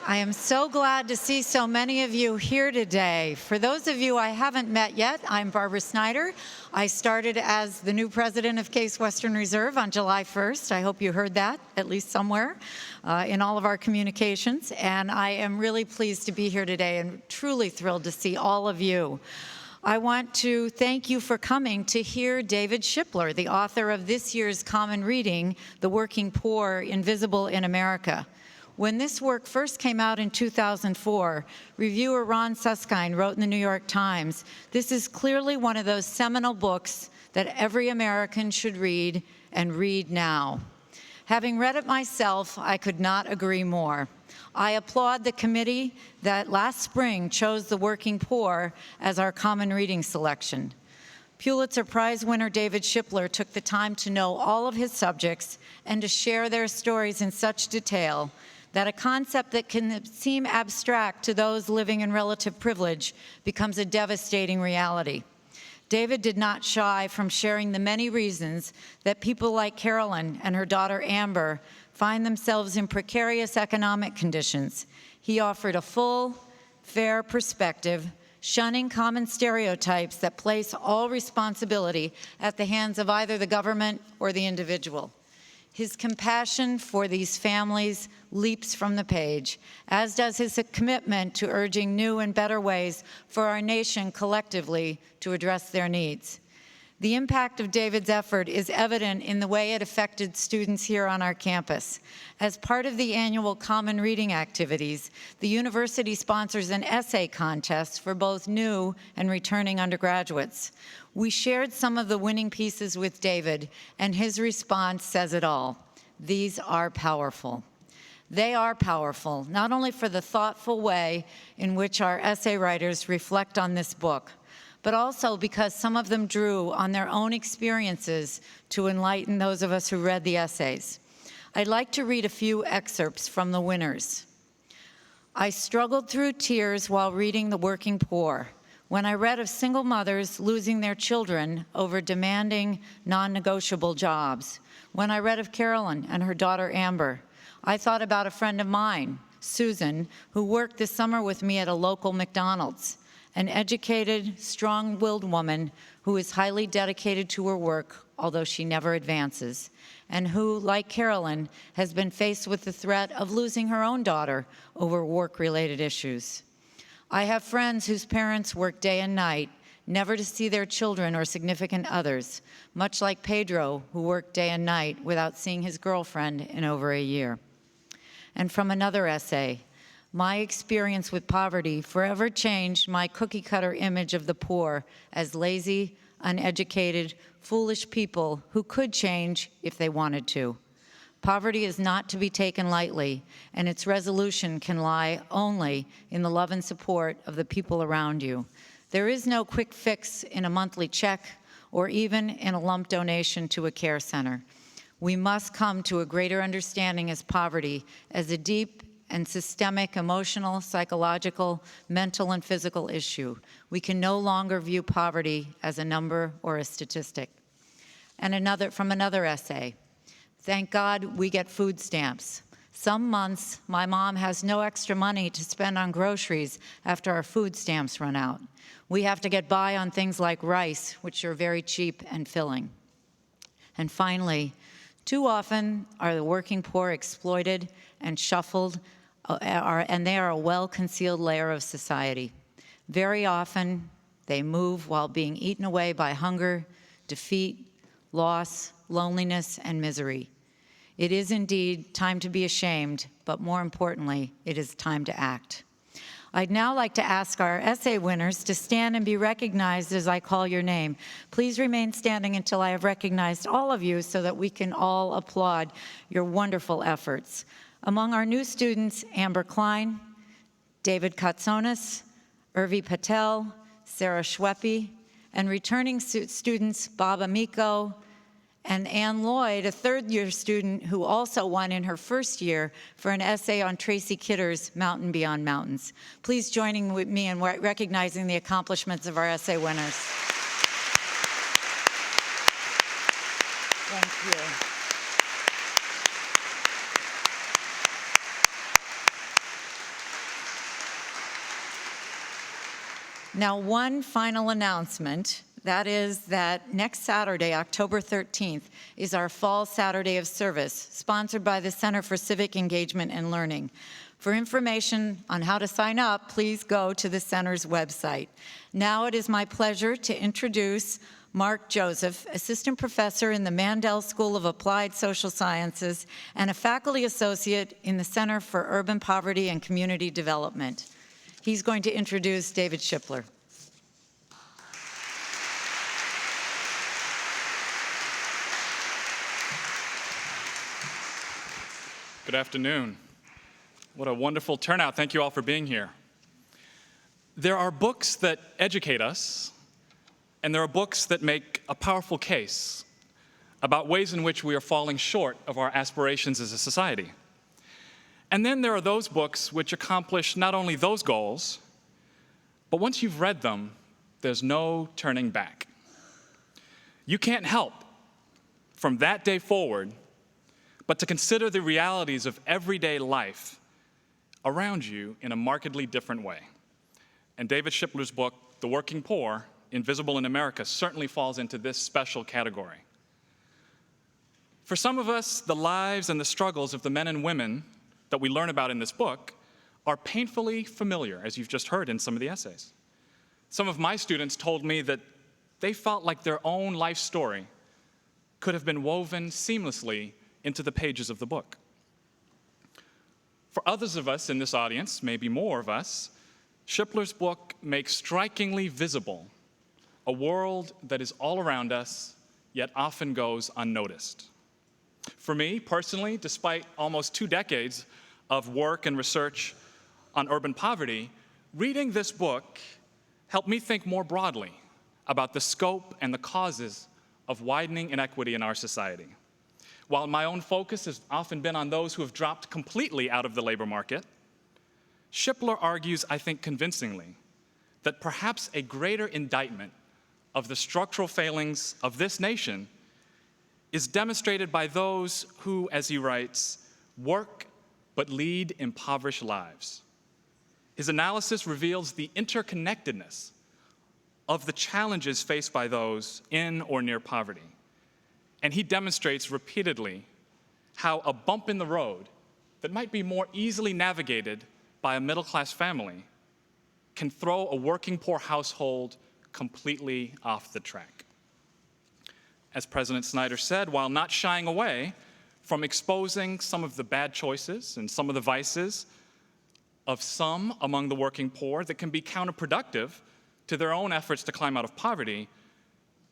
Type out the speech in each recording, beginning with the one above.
I am so glad to see so many of you here today. For those of you I haven't met yet, I'm Barbara Snyder. I started as the new president of Case Western Reserve on July 1st. I hope you heard that, at least somewhere, in all of our communications. And I am really pleased to be here today and truly thrilled to see all of you. I want to thank you for coming to hear David Shipler, the author of this year's common reading, The Working Poor, Invisible in America. When this work first came out in 2004, reviewer Ron Suskind wrote in the New York Times, "This is clearly one of those seminal books that every American should read, and read now." Having read it myself, I could not agree more. I applaud the committee that last spring chose The Working Poor as our common reading selection. Pulitzer Prize winner David Shipler took the time to know all of his subjects and to share their stories in such detail that a concept that can seem abstract to those living in relative privilege becomes a devastating reality. David did not shy from sharing the many reasons that people like Carolyn and her daughter Amber find themselves in precarious economic conditions. He offered a full, fair perspective, shunning common stereotypes that place all responsibility at the hands of either the government or the individual. His compassion for these families leaps from the page, as does his commitment to urging new and better ways for our nation collectively to address their needs. The impact of David's effort is evident in the way it affected students here on our campus. As part of the annual Common Reading activities, the university sponsors an essay contest for both new and returning undergraduates. We shared some of the winning pieces with David, and his response says it all. These are powerful. They are powerful, not only for the thoughtful way in which our essay writers reflect on this book, but also because some of them drew on their own experiences to enlighten those of us who read the essays. I'd like to read a few excerpts from the winners. I struggled through tears while reading The Working Poor. When I read of single mothers losing their children over demanding, non-negotiable jobs. When I read of Carolyn and her daughter Amber, I thought about a friend of mine, Susan, who worked this summer with me at a local McDonald's, an educated, strong-willed woman who is highly dedicated to her work, although she never advances, and who, like Carolyn, has been faced with the threat of losing her own daughter over work-related issues. I have friends whose parents work day and night, never to see their children or significant others, much like Pedro, who worked day and night without seeing his girlfriend in over a year. And from another essay, my experience with poverty forever changed my cookie-cutter image of the poor as lazy, uneducated, foolish people who could change if they wanted to. Poverty is not to be taken lightly, and its resolution can lie only in the love and support of the people around you. There is no quick fix in a monthly check or even in a lump donation to a care center. We must come to a greater understanding as poverty as a deep and systemic emotional, psychological, mental, and physical issue. We can no longer view poverty as a number or a statistic. And from another essay, thank God we get food stamps. Some months, my mom has no extra money to spend on groceries after our food stamps run out. We have to get by on things like rice, which are very cheap and filling. And finally, too often are the working poor exploited and shuffled, and they are a well-concealed layer of society. Very often, they move while being eaten away by hunger, defeat, loss, loneliness, and misery. It is indeed time to be ashamed, but more importantly, it is time to act. I'd now like to ask our essay winners to stand and be recognized as I call your name. Please remain standing until I have recognized all of you so that we can all applaud your wonderful efforts. Among our new students, Amber Klein, David Katsonis, Urvi Patel, Sarah Schweppe, and returning students Bob Amico, and Ann Lloyd, a third-year student who also won in her first year for an essay on Tracy Kidder's Mountain Beyond Mountains. Please join with me in recognizing the accomplishments of our essay winners. Thank you. Now, one final announcement. That is that next Saturday, October 13th, is our Fall Saturday of Service, sponsored by the Center for Civic Engagement and Learning. For information on how to sign up, please go to the center's website. Now it is my pleasure to introduce Mark Joseph, Assistant Professor in the Mandel School of Applied Social Sciences and a Faculty Associate in the Center for Urban Poverty and Community Development. He's going to introduce David Shipler. Good afternoon. What a wonderful turnout. Thank you all for being here. There are books that educate us, and there are books that make a powerful case about ways in which we are falling short of our aspirations as a society. And then there are those books which accomplish not only those goals, but once you've read them, there's no turning back. You can't help from that day forward but to consider the realities of everyday life around you in a markedly different way. And David Shipler's book, The Working Poor, Invisible in America, certainly falls into this special category. For some of us, the lives and the struggles of the men and women that we learn about in this book are painfully familiar, as you've just heard in some of the essays. Some of my students told me that they felt like their own life story could have been woven seamlessly into the pages of the book. For others of us in this audience, maybe more of us, Shipler's book makes strikingly visible a world that is all around us, yet often goes unnoticed. For me, personally, despite almost 2 decades of work and research on urban poverty, reading this book helped me think more broadly about the scope and the causes of widening inequity in our society. While my own focus has often been on those who have dropped completely out of the labor market, Shipler argues, I think convincingly, that perhaps a greater indictment of the structural failings of this nation is demonstrated by those who, as he writes, work but lead impoverished lives. His analysis reveals the interconnectedness of the challenges faced by those in or near poverty. And he demonstrates repeatedly how a bump in the road that might be more easily navigated by a middle-class family can throw a working poor household completely off the track. As President Snyder said, while not shying away from exposing some of the bad choices and some of the vices of some among the working poor that can be counterproductive to their own efforts to climb out of poverty,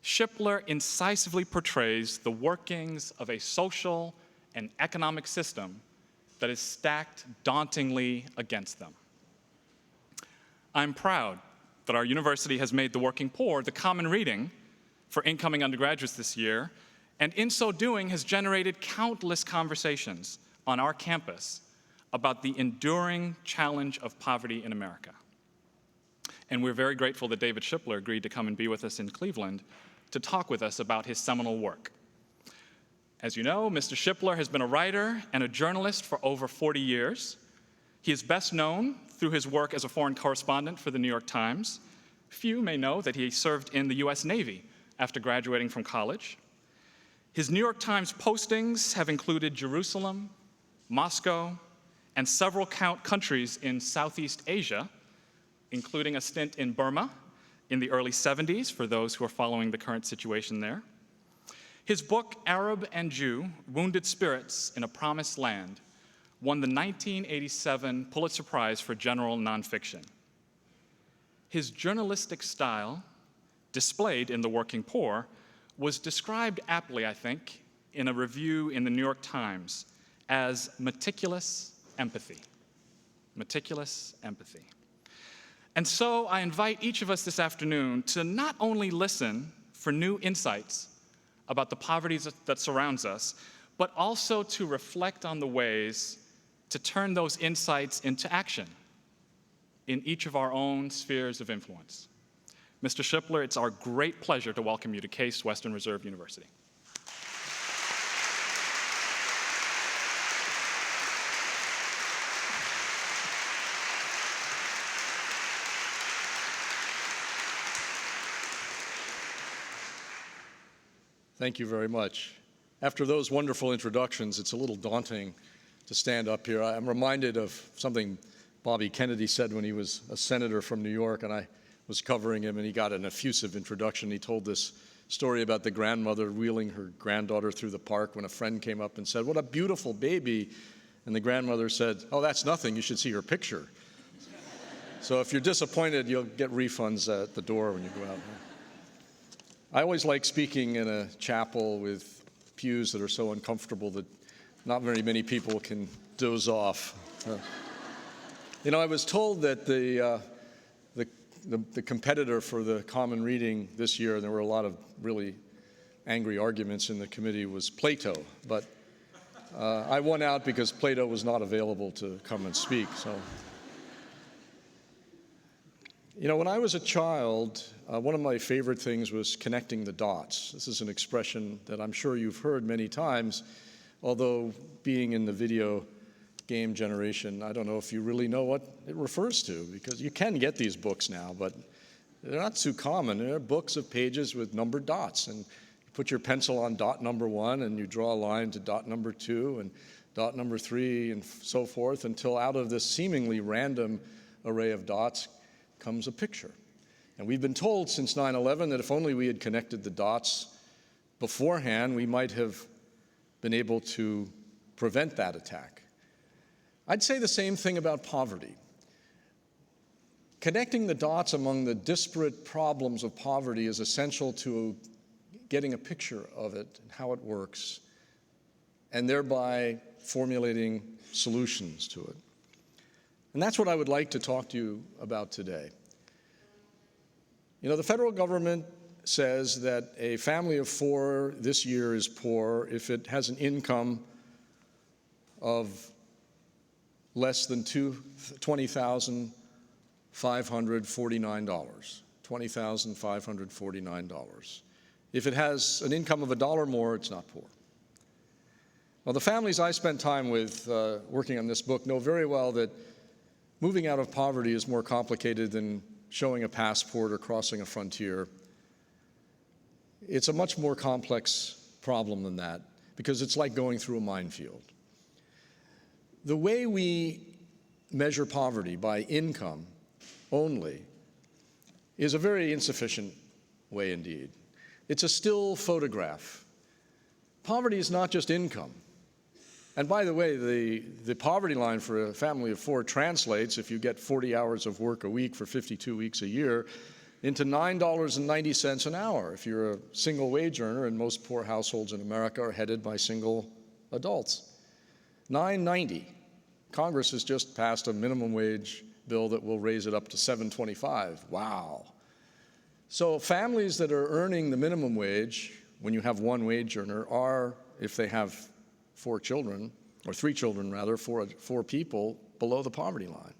Shipler incisively portrays the workings of a social and economic system that is stacked dauntingly against them. I'm proud that our university has made The Working Poor the common reading for incoming undergraduates this year, and in so doing has generated countless conversations on our campus about the enduring challenge of poverty in America. And we're very grateful that David Shipler agreed to come and be with us in Cleveland to talk with us about his seminal work. As you know, Mr. Shipler has been a writer and a journalist for over 40 years. He is best known through his work as a foreign correspondent for the New York Times. Few may know that he served in the US Navy after graduating from college. His New York Times postings have included Jerusalem, Moscow, and several countries in Southeast Asia, including a stint in Burma in the early 70s, for those who are following the current situation there. His book, Arab and Jew, Wounded Spirits in a Promised Land, won the 1987 Pulitzer Prize for general nonfiction. His journalistic style, displayed in The Working Poor, was described aptly, I think, in a review in the New York Times as meticulous empathy. Meticulous empathy. And so I invite each of us this afternoon to not only listen for new insights about the poverty that surrounds us, but also to reflect on the ways to turn those insights into action in each of our own spheres of influence. Mr. Shipler, it's our great pleasure to welcome you to Case Western Reserve University. Thank you very much. After those wonderful introductions, it's a little daunting to stand up here. I'm reminded of something Bobby Kennedy said when he was a senator from New York, and I was covering him, and he got an effusive introduction. He told this story about the grandmother wheeling her granddaughter through the park when a friend came up and said, "What a beautiful baby." And the grandmother said, "Oh, that's nothing. You should see her picture." So if you're disappointed, you'll get refunds at the door when you go out. I always like speaking in a chapel with pews that are so uncomfortable that not very many people can doze off. I was told that the competitor for the common reading this year, and there were a lot of really angry arguments in the committee, was Plato. But I won out because Plato was not available to come and speak. So, when I was a child, one of my favorite things was connecting the dots. This is an expression that I'm sure you've heard many times, although being in the video game generation, I don't know if you really know what it refers to, because you can get these books now, but they're not too common. They're books of pages with numbered dots, and you put your pencil on dot number 1, and you draw a line to dot number 2, and dot number 3, and so forth, until out of this seemingly random array of dots comes a picture. And we've been told since 9/11 that if only we had connected the dots beforehand, we might have been able to prevent that attack. I'd say the same thing about poverty. Connecting the dots among the disparate problems of poverty is essential to getting a picture of it and how it works, and thereby formulating solutions to it. And that's what I would like to talk to you about today. The federal government says that a family of 4 this year is poor if it has an income of less than $20,549. $20,549. If it has an income of $1 more, it's not poor. Well, the families I spent time with working on this book know very well that moving out of poverty is more complicated than showing a passport or crossing a frontier. It's a much more complex problem than that, because it's like going through a minefield. The way we measure poverty, by income only, is a very insufficient way indeed. It's a still photograph. Poverty is not just income. And by the way, the poverty line for a family of 4 translates, if you get 40 hours of work a week for 52 weeks a year, into $9.90 an hour if you're a single wage earner, and most poor households in America are headed by single adults. $9.90. Congress has just passed a minimum wage bill that will raise it up to $7.25. Wow. So families that are earning the minimum wage, when you have one wage earner, are, if they have 4 children, or 3 children rather, 4 people below the poverty line.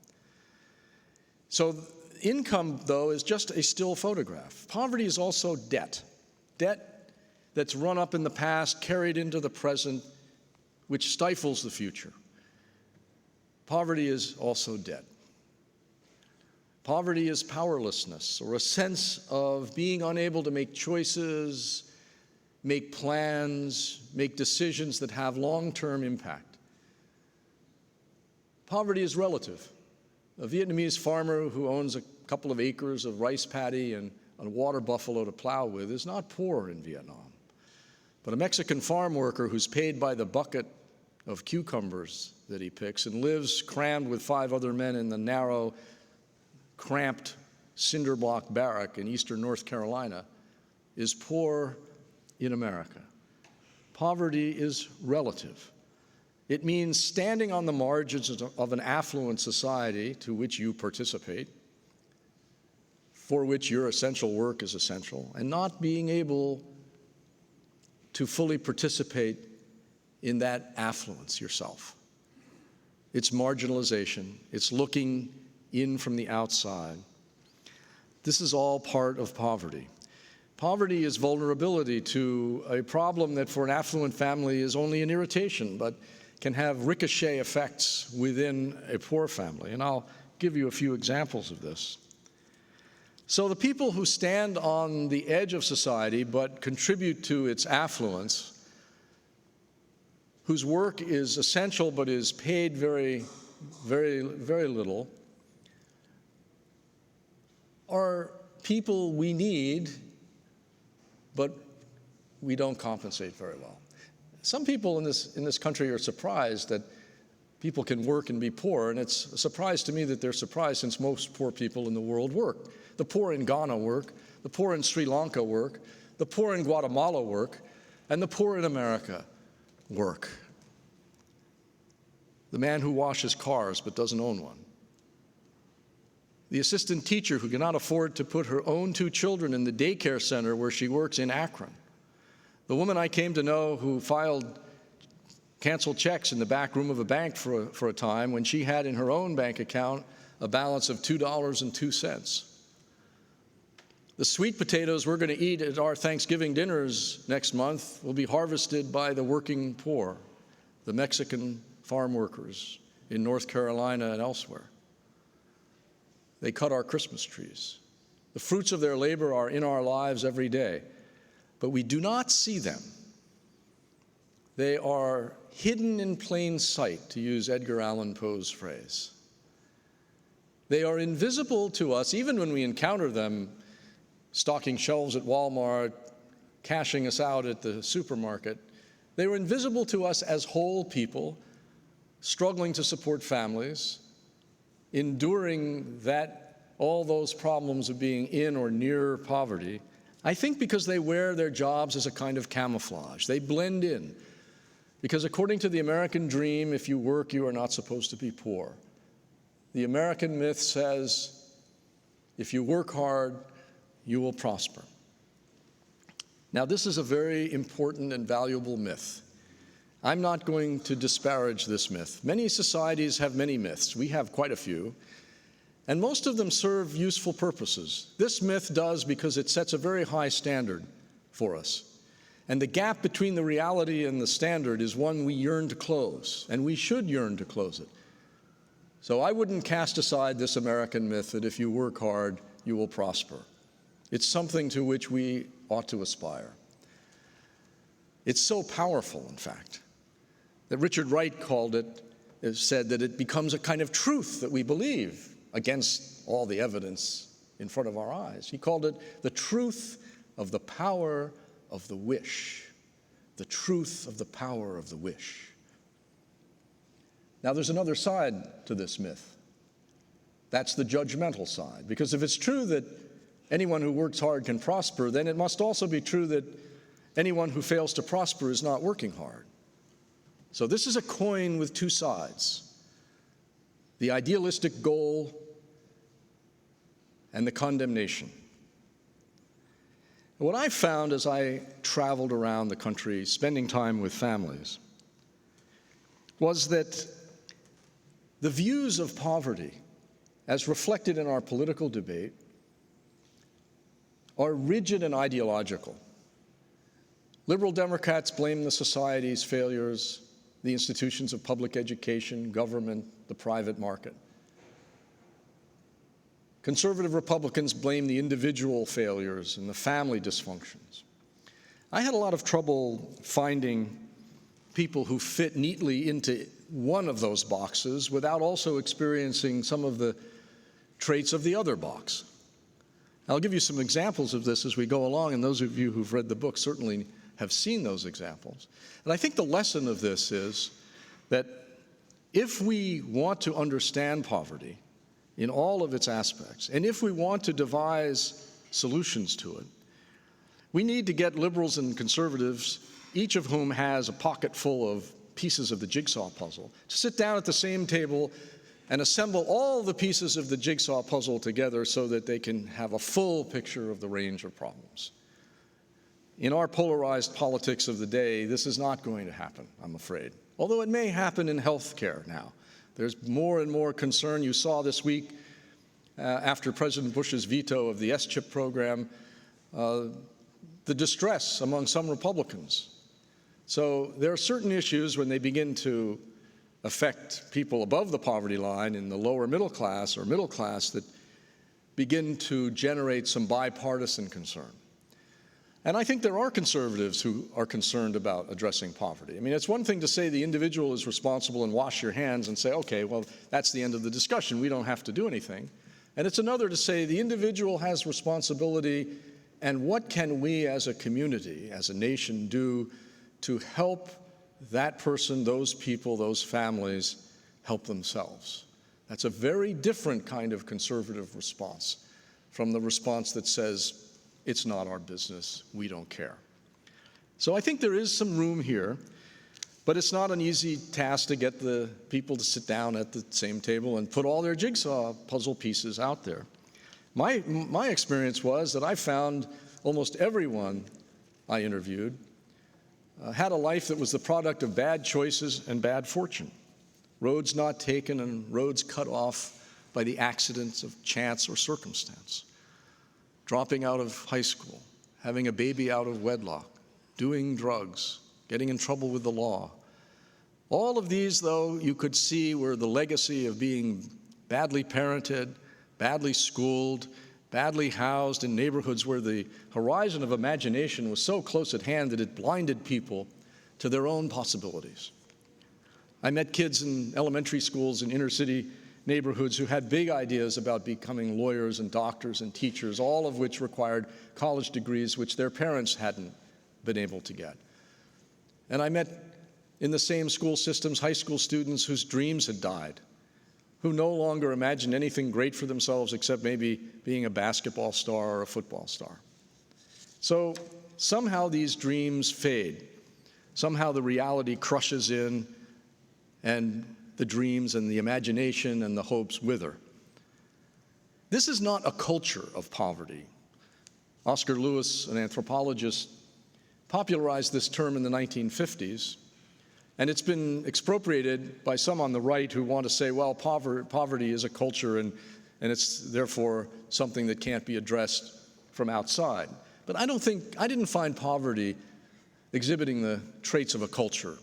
So income, though, is just a still photograph. Poverty is also debt. Debt that's run up in the past, carried into the present, which stifles the future. Poverty is also debt. Poverty is powerlessness, or a sense of being unable to make choices, make plans, make decisions that have long-term impact. Poverty is relative. A Vietnamese farmer who owns a couple of acres of rice paddy and a water buffalo to plow with is not poor in Vietnam. But a Mexican farm worker who's paid by the bucket of cucumbers that he picks and lives crammed with 5 other men in the narrow, cramped cinder block barrack in eastern North Carolina is poor in America. Poverty is relative. It means standing on the margins of an affluent society to which you participate, for which your essential work is essential, and not being able to fully participate in that affluence yourself. It's marginalization. It's looking in from the outside. This is all part of poverty. Poverty is vulnerability to a problem that for an affluent family is only an irritation, but can have ricochet effects within a poor family. And I'll give you a few examples of this. So the people who stand on the edge of society but contribute to its affluence, whose work is essential but is paid very, very, very little, are people we need, but we don't compensate very well. Some people in this country are surprised that people can work and be poor, and it's a surprise to me that they're surprised since most poor people in the world work. The poor in Ghana work, the poor in Sri Lanka work, the poor in Guatemala work, and the poor in America work. The man who washes cars but doesn't own one. The assistant teacher who cannot afford to put her own 2 children in the daycare center where she works in Akron. The woman I came to know who filed canceled checks in the back room of a bank for a time when she had in her own bank account a balance of $2.02. The sweet potatoes we're going to eat at our Thanksgiving dinners next month will be harvested by the working poor, the Mexican farm workers in North Carolina and elsewhere. They cut our Christmas trees. The fruits of their labor are in our lives every day, but we do not see them. They are hidden in plain sight, to use Edgar Allan Poe's phrase. They are invisible to us even when we encounter them stocking shelves at Walmart, cashing us out at the supermarket. They were invisible to us as whole people, struggling to support families, enduring all those problems of being in or near poverty, I think because they wear their jobs as a kind of camouflage. They blend in. Because according to the American dream, if you work, you are not supposed to be poor. The American myth says, if you work hard, you will prosper. Now, this is a very important and valuable myth. I'm not going to disparage this myth. Many societies have many myths. We have quite a few. And most of them serve useful purposes. This myth does because it sets a very high standard for us. And the gap between the reality and the standard is one we yearn to close, and we should yearn to close it. So I wouldn't cast aside this American myth that if you work hard, you will prosper. It's something to which we ought to aspire. It's so powerful, in fact, that Richard Wright said that it becomes a kind of truth that we believe against all the evidence in front of our eyes. He called it the truth of the power of the wish. The truth of the power of the wish. Now, there's another side to this myth. That's the judgmental side. Because if it's true that anyone who works hard can prosper, then it must also be true that anyone who fails to prosper is not working hard. So this is a coin with 2 sides. The idealistic goal and the condemnation. What I found as I traveled around the country, spending time with families, was that the views of poverty, as reflected in our political debate, are rigid and ideological. Liberal Democrats blame the society's failures, the institutions of public education, government, the private market. Conservative Republicans blame the individual failures and the family dysfunctions. I had a lot of trouble finding people who fit neatly into one of those boxes without also experiencing some of the traits of the other box. I'll give you some examples of this as we go along, and those of you who've read the book certainly have seen those examples. And I think the lesson of this is that if we want to understand poverty in all of its aspects, and if we want to devise solutions to it, we need to get liberals and conservatives, each of whom has a pocket full of pieces of the jigsaw puzzle, to sit down at the same table and assemble all the pieces of the jigsaw puzzle together so that they can have a full picture of the range of problems. In our polarized politics of the day, this is not going to happen, I'm afraid. Although it may happen in healthcare now. There's more and more concern. You saw this week, after President Bush's veto of the S-chip program, the distress among some Republicans. So there are certain issues when they begin to affect people above the poverty line in the lower middle class or middle class that begin to generate some bipartisan concern. And I think there are conservatives who are concerned about addressing poverty. I mean, it's one thing to say the individual is responsible and wash your hands and say, okay, well, that's the end of the discussion. We don't have to do anything. And it's another to say the individual has responsibility, and what can we as a community, as a nation, do to help that person, those people, those families help themselves? That's a very different kind of conservative response from the response that says, it's not our business, we don't care. So I think there is some room here, but it's not an easy task to get the people to sit down at the same table and put all their jigsaw puzzle pieces out there. My experience was that I found almost everyone I interviewed had a life that was the product of bad choices and bad fortune. Roads not taken and roads cut off by the accidents of chance or circumstance. Dropping out of high school, having a baby out of wedlock, doing drugs, getting in trouble with the law. All of these, though, you could see were the legacy of being badly parented, badly schooled, badly housed in neighborhoods where the horizon of imagination was so close at hand that it blinded people to their own possibilities. I met kids in elementary schools in inner city neighborhoods who had big ideas about becoming lawyers and doctors and teachers, all of which required college degrees which their parents hadn't been able to get. And I met in the same school systems high school students whose dreams had died, who no longer imagined anything great for themselves except maybe being a basketball star or a football star. So somehow these dreams fade. Somehow the reality crushes in, and the dreams and the imagination and the hopes wither. This is not a culture of poverty. Oscar Lewis, an anthropologist, popularized this term in the 1950s, and it's been expropriated by some on the right who want to say, well, poverty is a culture and it's therefore something that can't be addressed from outside. But I didn't find poverty exhibiting the traits of a culture.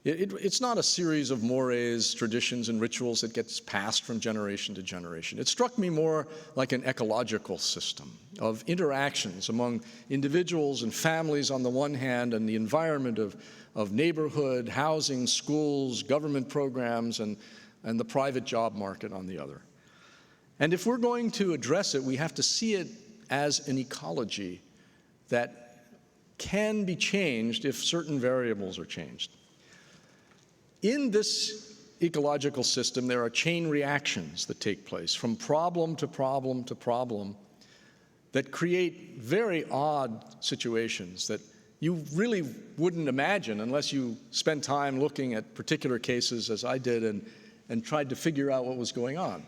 It's not a series of mores, traditions, and rituals that gets passed from generation to generation. It struck me more like an ecological system of interactions among individuals and families on the one hand, and the environment of neighborhood, housing, schools, government programs, and the private job market on the other. And if we're going to address it, we have to see it as an ecology that can be changed if certain variables are changed. In this ecological system, there are chain reactions that take place from problem to problem to problem that create very odd situations that you really wouldn't imagine unless you spend time looking at particular cases, as I did, and tried to figure out what was going on.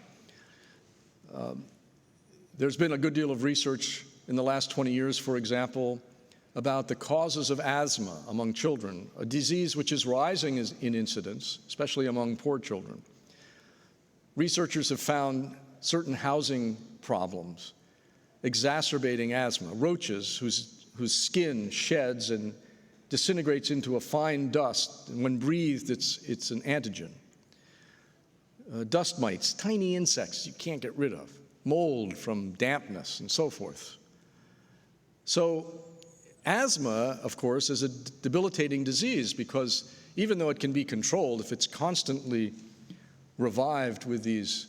There's been a good deal of research in the last 20 years, for example, about the causes of asthma among children, a disease which is rising in incidence, especially among poor children. Researchers have found certain housing problems exacerbating asthma. Roaches whose skin sheds and disintegrates into a fine dust, and when breathed, it's an antigen. Dust mites, tiny insects you can't get rid of, mold from dampness, and so forth. So asthma, of course, is a debilitating disease because even though it can be controlled, if it's constantly revived with these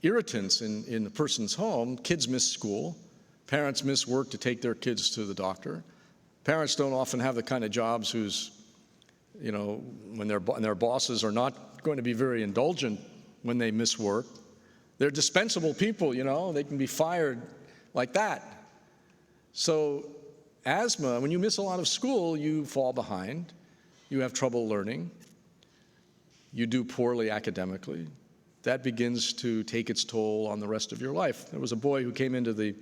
irritants in a person's home, kids miss school, parents miss work to take their kids to the doctor. Parents don't often have the kind of jobs whose, when their bosses are not going to be very indulgent when they miss work. They're dispensable people, they can be fired like that. So asthma, when you miss a lot of school, you fall behind, you have trouble learning, you do poorly academically. That begins to take its toll on the rest of your life. There was a boy who came into the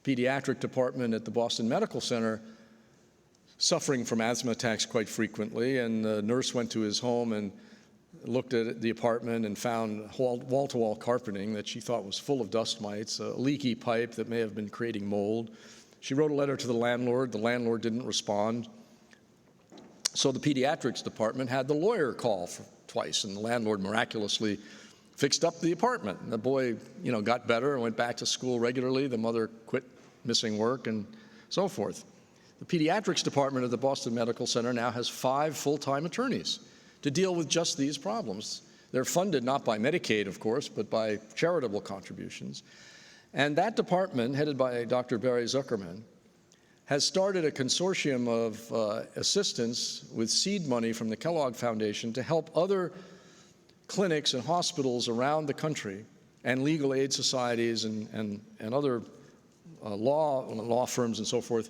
pediatric department at the Boston Medical Center suffering from asthma attacks quite frequently, and the nurse went to his home and looked at the apartment and found wall-to-wall carpeting that she thought was full of dust mites, a leaky pipe that may have been creating mold. She wrote a letter to the landlord. The landlord didn't respond. So the pediatrics department had the lawyer call twice, and the landlord miraculously fixed up the apartment. And the boy, got better and went back to school regularly. The mother quit missing work and so forth. The pediatrics department of the Boston Medical Center now has 5 full-time attorneys to deal with just these problems. They're funded not by Medicaid, of course, but by charitable contributions. And that department, headed by Dr. Barry Zuckerman, has started a consortium of assistance with seed money from the Kellogg Foundation to help other clinics and hospitals around the country and legal aid societies and other law firms and so forth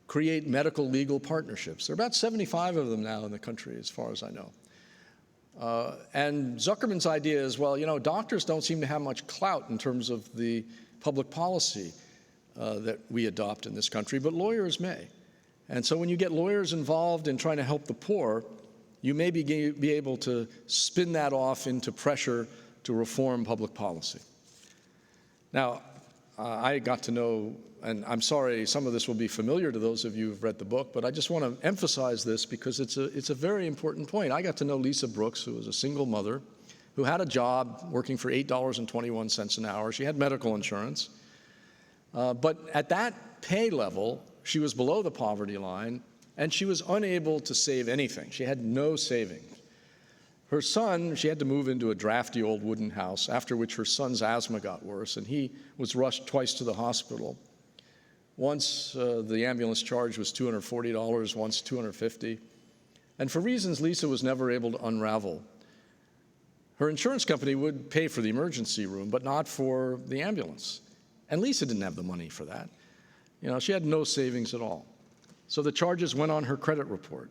create medical legal partnerships. There are about 75 of them now in the country, as far as I know. And Zuckerman's idea is, well, doctors don't seem to have much clout in terms of the public policy that we adopt in this country, but lawyers may. And so when you get lawyers involved in trying to help the poor, you may be able to spin that off into pressure to reform public policy. Now, I got to know, and I'm sorry, some of this will be familiar to those of you who've read the book, but I just want to emphasize this because it's a very important point. I got to know Lisa Brooks, who was a single mother, who had a job working for $8.21 an hour. She had medical insurance. But at that pay level, she was below the poverty line, and she was unable to save anything. She had no savings. Her son, she had to move into a drafty old wooden house, after which her son's asthma got worse, and he was rushed twice to the hospital. Once the ambulance charge was $240, once $250. And for reasons Lisa was never able to unravel, her insurance company would pay for the emergency room, but not for the ambulance. And Lisa didn't have the money for that. She had no savings at all. So the charges went on her credit report.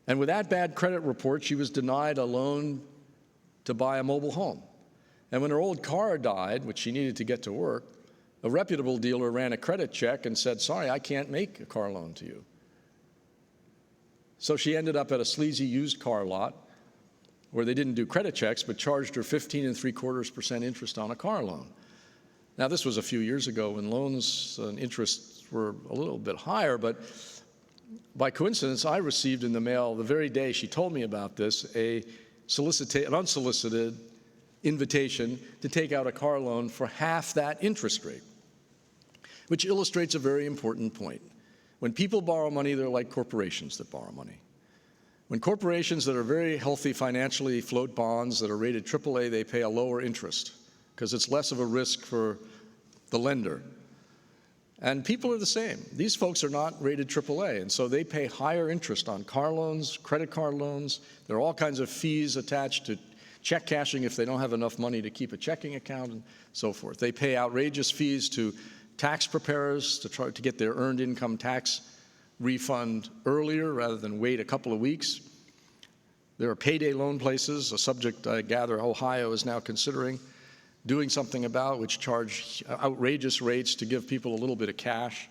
And with that bad credit report, she was denied a loan to buy a mobile home. And when her old car died, which she needed to get to work, a reputable dealer ran a credit check and said, sorry, I can't make a car loan to you. So she ended up at a sleazy used car lot where they didn't do credit checks, but charged her 15.75% interest on a car loan. Now, this was a few years ago when loans and interests were a little bit higher, but by coincidence, I received in the mail the very day she told me about this, an unsolicited invitation to take out a car loan for half that interest rate, which illustrates a very important point. When people borrow money, they're like corporations that borrow money. When corporations that are very healthy financially float bonds that are rated AAA, they pay a lower interest because it's less of a risk for the lender. And people are the same. These folks are not rated AAA, and so they pay higher interest on car loans, credit card loans. There are all kinds of fees attached to check cashing if they don't have enough money to keep a checking account and so forth. They pay outrageous fees to tax preparers to try to get their earned income tax refund earlier rather than wait a couple of weeks. There are payday loan places, a subject I gather Ohio is now considering doing something about, which charge outrageous rates to give people a little bit of cash.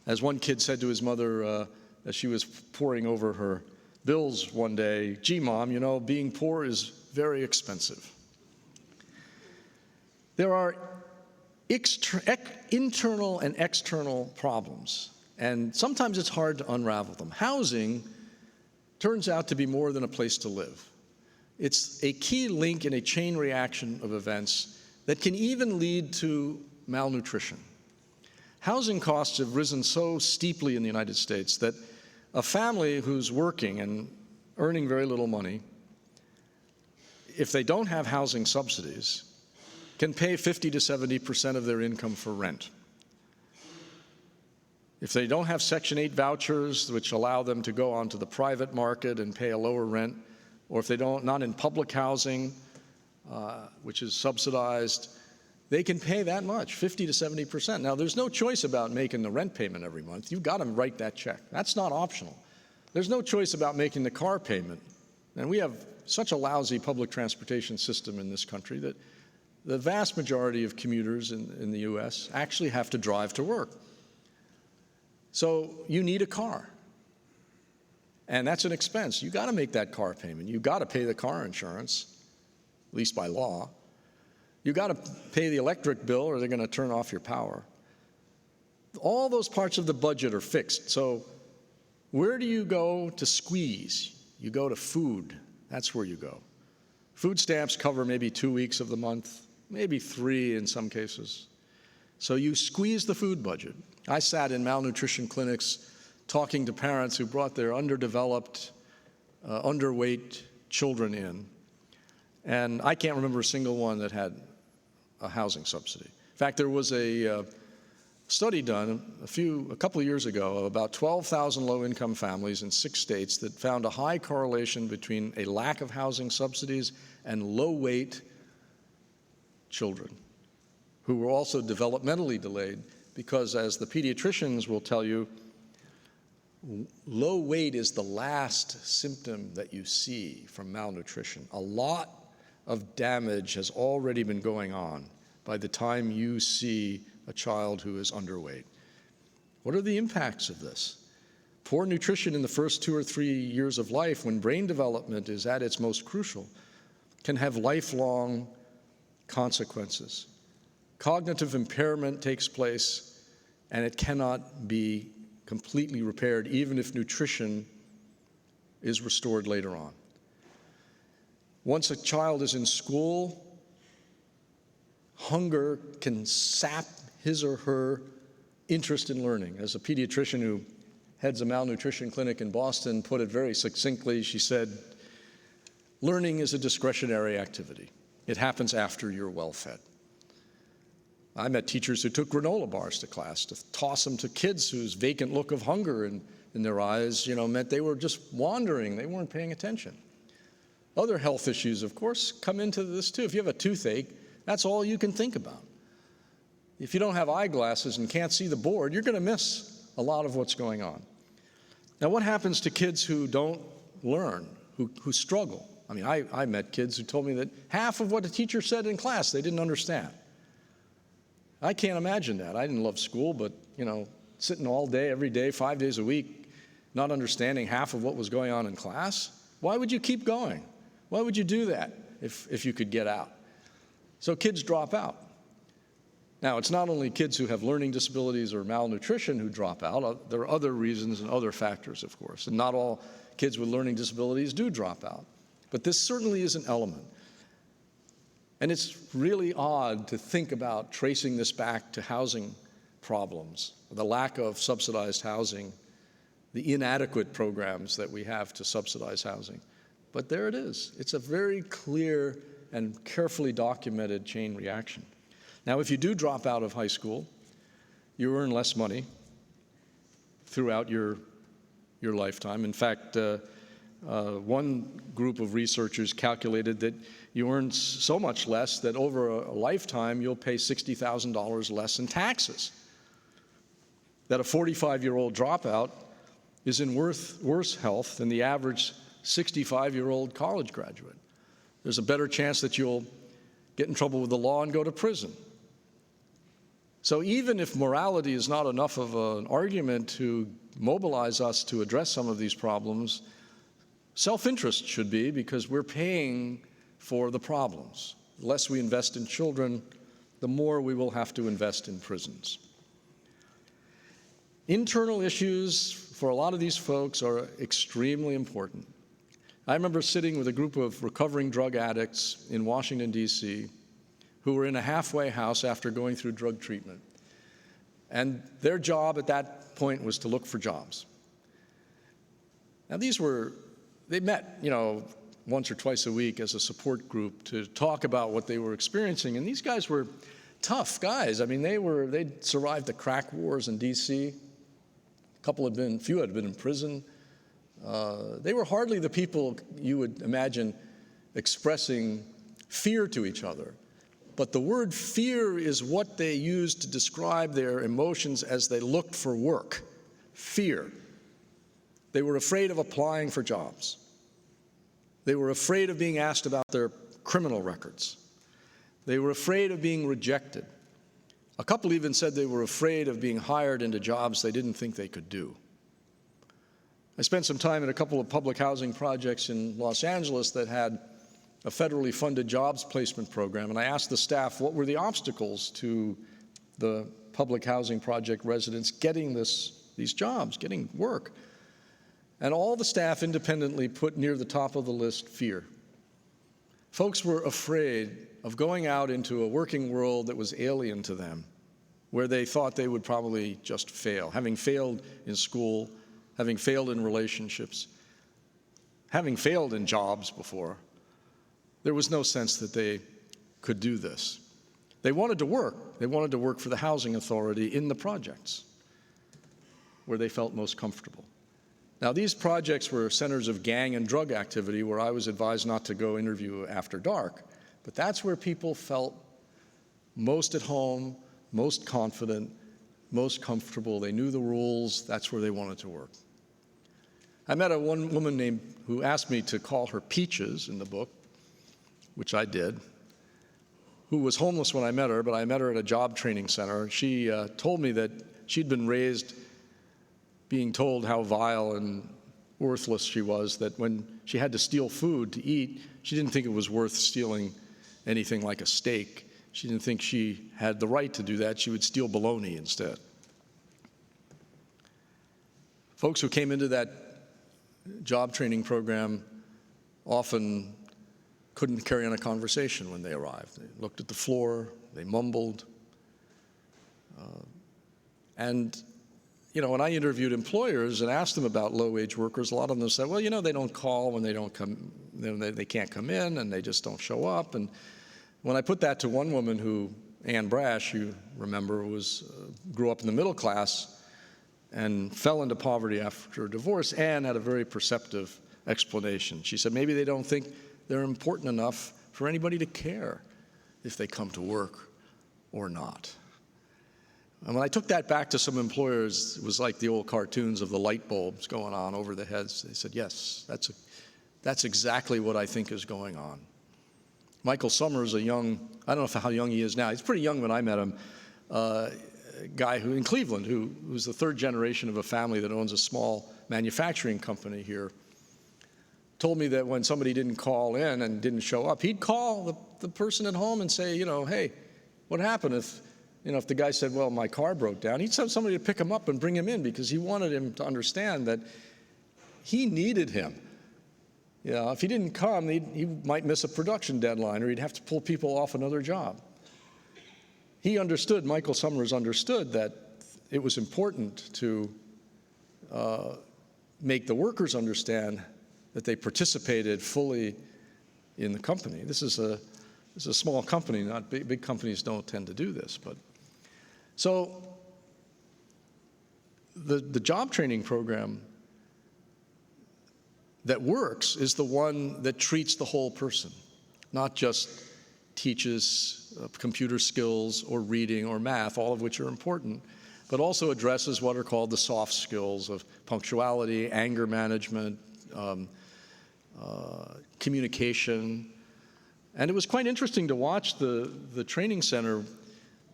As one kid said to his mother as she was poring over her bills one day, gee, Mom, being poor is very expensive. There are internal and external problems, and sometimes it's hard to unravel them. Housing turns out to be more than a place to live. It's a key link in a chain reaction of events that can even lead to malnutrition. Housing costs have risen so steeply in the United States that a family who's working and earning very little money, if they don't have housing subsidies, can pay 50 to 70% of their income for rent. If they don't have Section 8 vouchers, which allow them to go onto the private market and pay a lower rent, or if they not in public housing, which is subsidized, they can pay that much, 50 to 70%. Now, there's no choice about making the rent payment every month. You've got to write that check. That's not optional. There's no choice about making the car payment. And we have such a lousy public transportation system in this country that the vast majority of commuters in the U.S. actually have to drive to work. So you need a car. And that's an expense. You got to make that car payment. You got to pay the car insurance, at least by law. You got to pay the electric bill or they're going to turn off your power. All those parts of the budget are fixed. So where do you go to squeeze? You go to food. That's where you go. Food stamps cover maybe 2 weeks of the month, maybe 3 in some cases. So you squeeze the food budget. I sat in malnutrition clinics talking to parents who brought their underdeveloped, underweight children in, and I can't remember a single one that had a housing subsidy. In fact, there was a study done a couple of years ago of about 12,000 low-income families in 6 states that found a high correlation between a lack of housing subsidies and low-weight children who were also developmentally delayed, because as the pediatricians will tell you, low weight is the last symptom that you see from malnutrition. A lot of damage has already been going on by the time you see a child who is underweight. What are the impacts of this? Poor nutrition in the first 2 or 3 years of life, when brain development is at its most crucial, can have lifelong consequences. Cognitive impairment takes place, and it cannot be completely repaired, even if nutrition is restored later on. Once a child is in school, hunger can sap his or her interest in learning. As a pediatrician who heads a malnutrition clinic in Boston put it very succinctly, she said, learning is a discretionary activity. It happens after you're well fed. I met teachers who took granola bars to class to toss them to kids whose vacant look of hunger in their eyes, meant they were just wandering. They weren't paying attention. Other health issues, of course, come into this too. If you have a toothache, that's all you can think about. If you don't have eyeglasses and can't see the board, you're going to miss a lot of what's going on. Now, what happens to kids who don't learn, who struggle? I mean, I met kids who told me that half of what the teacher said in class they didn't understand. I can't imagine that. I didn't love school, but, sitting all day, every day, 5 days a week, not understanding half of what was going on in class, why would you keep going? Why would you do that if you could get out? So kids drop out. Now, it's not only kids who have learning disabilities or malnutrition who drop out. There are other reasons and other factors, of course, and not all kids with learning disabilities do drop out. But this certainly is an element. And it's really odd to think about tracing this back to housing problems, the lack of subsidized housing, the inadequate programs that we have to subsidize housing. But there it is. It's a very clear and carefully documented chain reaction. Now, if you do drop out of high school, you earn less money throughout your lifetime. In fact, one group of researchers calculated that you earn so much less that over a lifetime you'll pay $60,000 less in taxes. That a 45-year-old dropout is in worse health than the average 65-year-old college graduate. There's a better chance that you'll get in trouble with the law and go to prison. So even if morality is not enough of an argument to mobilize us to address some of these problems, self-interest should be, because we're paying for the problems. The less we invest in children, the more we will have to invest in prisons. Internal issues for a lot of these folks are extremely important. I remember sitting with a group of recovering drug addicts in Washington, D.C., who were in a halfway house after going through drug treatment. And their job at that point was to look for jobs. Now, they met, once or twice a week as a support group to talk about what they were experiencing. And these guys were tough guys. I mean, they'd survived the crack wars in D.C. Few had been in prison. They were hardly the people you would imagine expressing fear to each other. But the word fear is what they used to describe their emotions as they looked for work. Fear. They were afraid of applying for jobs. They were afraid of being asked about their criminal records. They were afraid of being rejected. A couple even said they were afraid of being hired into jobs they didn't think they could do. I spent some time in a couple of public housing projects in Los Angeles that had a federally funded jobs placement program, and I asked the staff what were the obstacles to the public housing project residents getting these jobs, getting work. And all the staff independently put near the top of the list fear. Folks were afraid of going out into a working world that was alien to them, where they thought they would probably just fail, having failed in school, having failed in relationships, having failed in jobs before. There was no sense that they could do this. They wanted to work. They wanted to work for the housing authority in the projects where they felt most comfortable. Now, these projects were centers of gang and drug activity where I was advised not to go interview after dark, but that's where people felt most at home, most confident, most comfortable. They knew the rules. That's where they wanted to work. I met one woman who asked me to call her Peaches in the book, which I did, who was homeless when I met her, but I met her at a job training center. She told me that she'd been raised being told how vile and worthless she was, that when she had to steal food to eat, she didn't think it was worth stealing anything like a steak. She didn't think she had the right to do that. She would steal bologna instead. Folks who came into that job training program often couldn't carry on a conversation when they arrived. They looked at the floor, they mumbled. And when I interviewed employers and asked them about low-wage workers, a lot of them said, well, they don't call when they don't come, they can't come in, and they just don't show up. And when I put that to one woman Ann Brash, you remember, grew up in the middle class and fell into poverty after a divorce, Ann had a very perceptive explanation. She said, maybe they don't think they're important enough for anybody to care if they come to work or not. And when I took that back to some employers, it was like the old cartoons of the light bulbs going on over the heads. They said, yes, that's exactly what I think is going on. Michael Summers, I don't know how young he is now. He's pretty young when I met him. Guy in Cleveland who's the third generation of a family that owns a small manufacturing company here, told me that when somebody didn't call in and didn't show up, he'd call the person at home and say, hey, what happened if the guy said, well, my car broke down? He'd send somebody to pick him up and bring him in because he wanted him to understand that he needed him. If he didn't come, he might miss a production deadline or he'd have to pull people off another job. Michael Summers understood that it was important to make the workers understand that they participated fully in the company. This is a small company, not big companies don't tend to do this. So the job training program that works is the one that treats the whole person, not just teaches computer skills or reading or math, all of which are important, but also addresses what are called the soft skills of punctuality, anger management, communication. And it was quite interesting to watch the training center.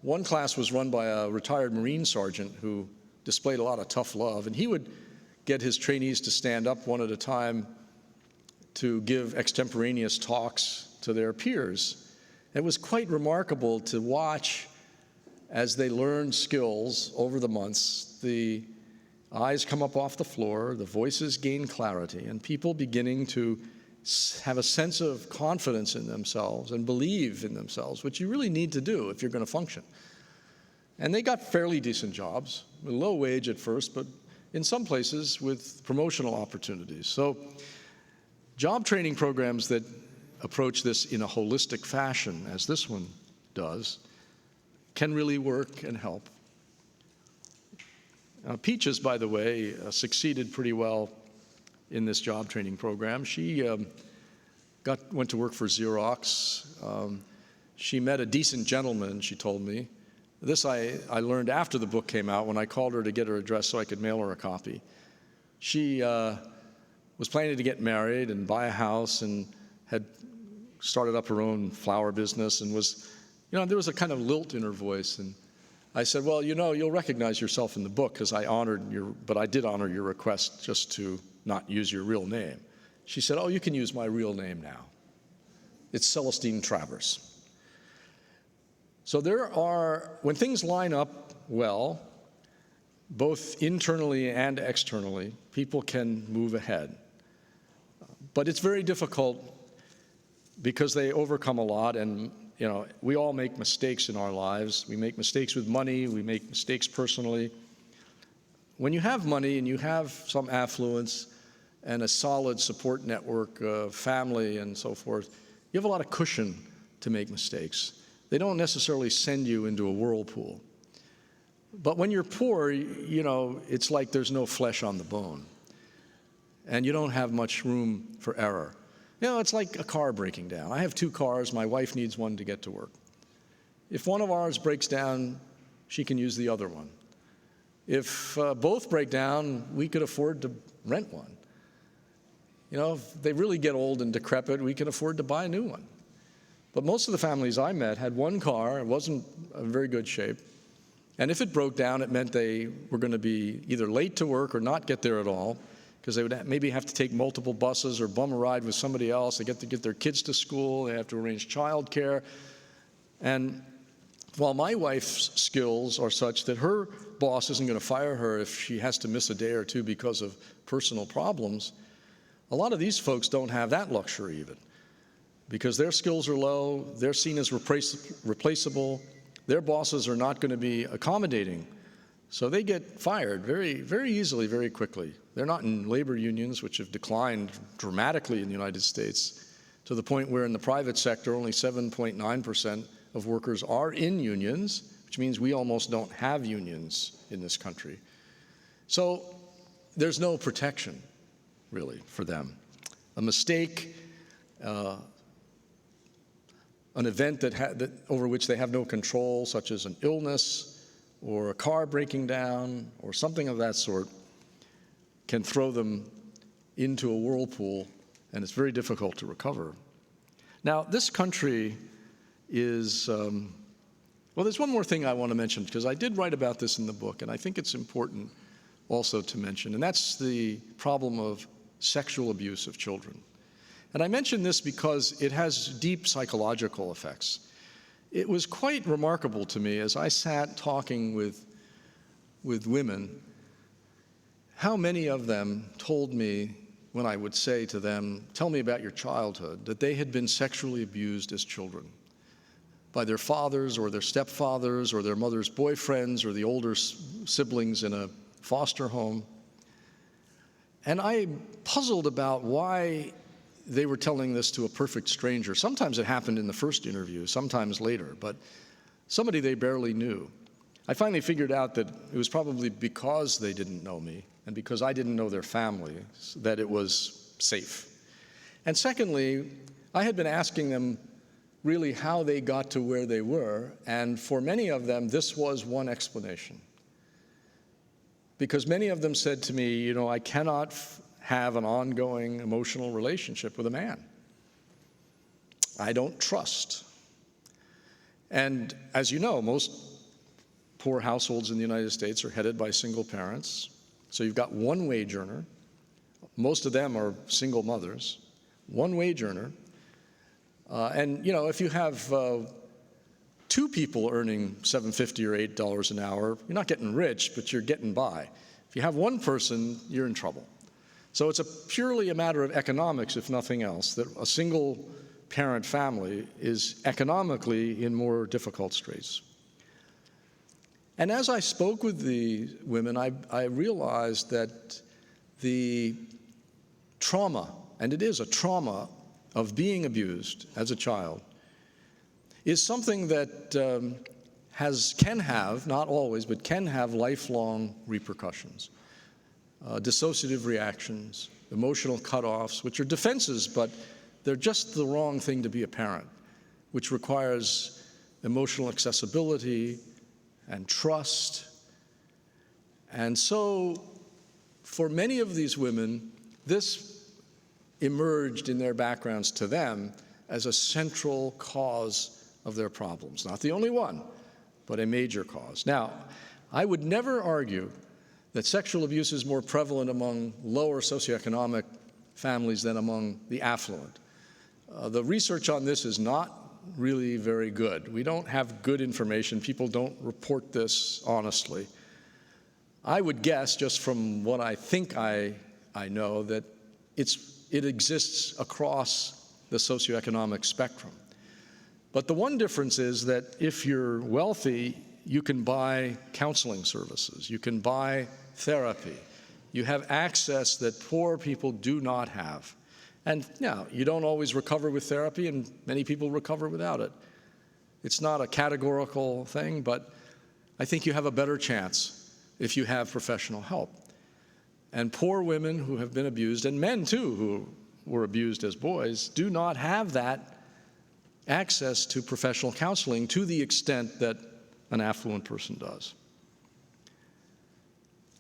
One class was run by a retired Marine sergeant who displayed a lot of tough love, and he would get his trainees to stand up one at a time to give extemporaneous talks to their peers. It was quite remarkable to watch as they learned skills over the months, the eyes come up off the floor, the voices gain clarity, and people beginning to have a sense of confidence in themselves and believe in themselves, which you really need to do if you're going to function. And they got fairly decent jobs, low wage at first, but in some places with promotional opportunities. So job training programs that approach this in a holistic fashion, as this one does, can really work and help. Peaches, by the way, succeeded pretty well in this job training program. She went to work for Xerox. She met a decent gentleman, she told me. This I learned after the book came out when I called her to get her address so I could mail her a copy. She was planning to get married and buy a house and had started up her own flower business and was, there was a kind of lilt in her voice. And I said, well, you'll recognize yourself in the book because I did honor your request just to not use your real name. She said, oh, you can use my real name now. It's Celestine Travers. So when things line up well, both internally and externally, people can move ahead. But it's very difficult because they overcome a lot. And we all make mistakes in our lives. We make mistakes with money. We make mistakes personally. When you have money and you have some affluence and a solid support network, family and so forth, you have a lot of cushion to make mistakes. They don't necessarily send you into a whirlpool. But when you're poor, it's like there's no flesh on the bone. And you don't have much room for error. It's like a car breaking down. I have 2 cars. My wife needs one to get to work. If one of ours breaks down, she can use the other one. If both break down, we could afford to rent one. If they really get old and decrepit, we can afford to buy a new one. But most of the families I met had one car. It wasn't in very good shape. And if it broke down, it meant they were going to be either late to work or not get there at all, because they would maybe have to take multiple buses or bum a ride with somebody else. They get to get their kids to school. They have to arrange childcare. And while my wife's skills are such that her boss isn't going to fire her if she has to miss a day or two because of personal problems, a lot of these folks don't have that luxury even, because their skills are low, they're seen as replaceable, their bosses are not going to be accommodating. So they get fired very, very easily, very quickly. They're not in labor unions, which have declined dramatically in the United States, to the point where in the private sector only 7.9% of workers are in unions, which means we almost don't have unions in this country. So there's no protection, really, for them. A mistake, an event that over which they have no control, such as an illness or a car breaking down or something of that sort, can throw them into a whirlpool, and it's very difficult to recover. Now, this country is, well, there's one more thing I want to mention, because I did write about this in the book, and I think it's important also to mention, and that's the problem of sexual abuse of children. And I mention this because it has deep psychological effects. It was quite remarkable to me as I sat talking with women, how many of them told me, when I would say to them, "Tell me about your childhood," that they had been sexually abused as children by their fathers or their stepfathers or their mother's boyfriends or the older siblings in a foster home. And I puzzled about why they were telling this to a perfect stranger. Sometimes it happened in the first interview, sometimes later, but somebody they barely knew. I finally figured out that it was probably because they didn't know me and because I didn't know their family that it was safe. And secondly, I had been asking them really how they got to where they were, and for many of them, this was one explanation. Because many of them said to me, I cannot have an ongoing emotional relationship with a man. I don't trust. And as you know, most poor households in the United States are headed by single parents. So you've got one wage earner. Most of them are single mothers. One wage earner. And if you have 2 people earning $7.50 or $8 an hour, you're not getting rich, but you're getting by. If you have one person, you're in trouble. So it's purely a matter of economics, if nothing else, that a single parent family is economically in more difficult straits. And as I spoke with the women, I realized that the trauma, and it is a trauma of being abused as a child, is something that can have, not always, but can have lifelong repercussions. Dissociative reactions, emotional cutoffs, which are defenses, but they're just the wrong thing to be a parent, which requires emotional accessibility and trust. And so for many of these women, this emerged in their backgrounds to them as a central cause of their problems. Not the only one, but a major cause. Now, I would never argue that sexual abuse is more prevalent among lower socioeconomic families than among the affluent. The research on this is not really very good. We don't have good information. People don't report this honestly. I would guess, just from what I think I know, that it exists across the socioeconomic spectrum. But the one difference is that if you're wealthy, you can buy counseling services, you can buy therapy, you have access that poor people do not have. And now, you don't always recover with therapy, and many people recover without it. It's not a categorical thing, but I think you have a better chance if you have professional help. And poor women who have been abused, and men too who were abused as boys, do not have that access to professional counseling to the extent that an affluent person does.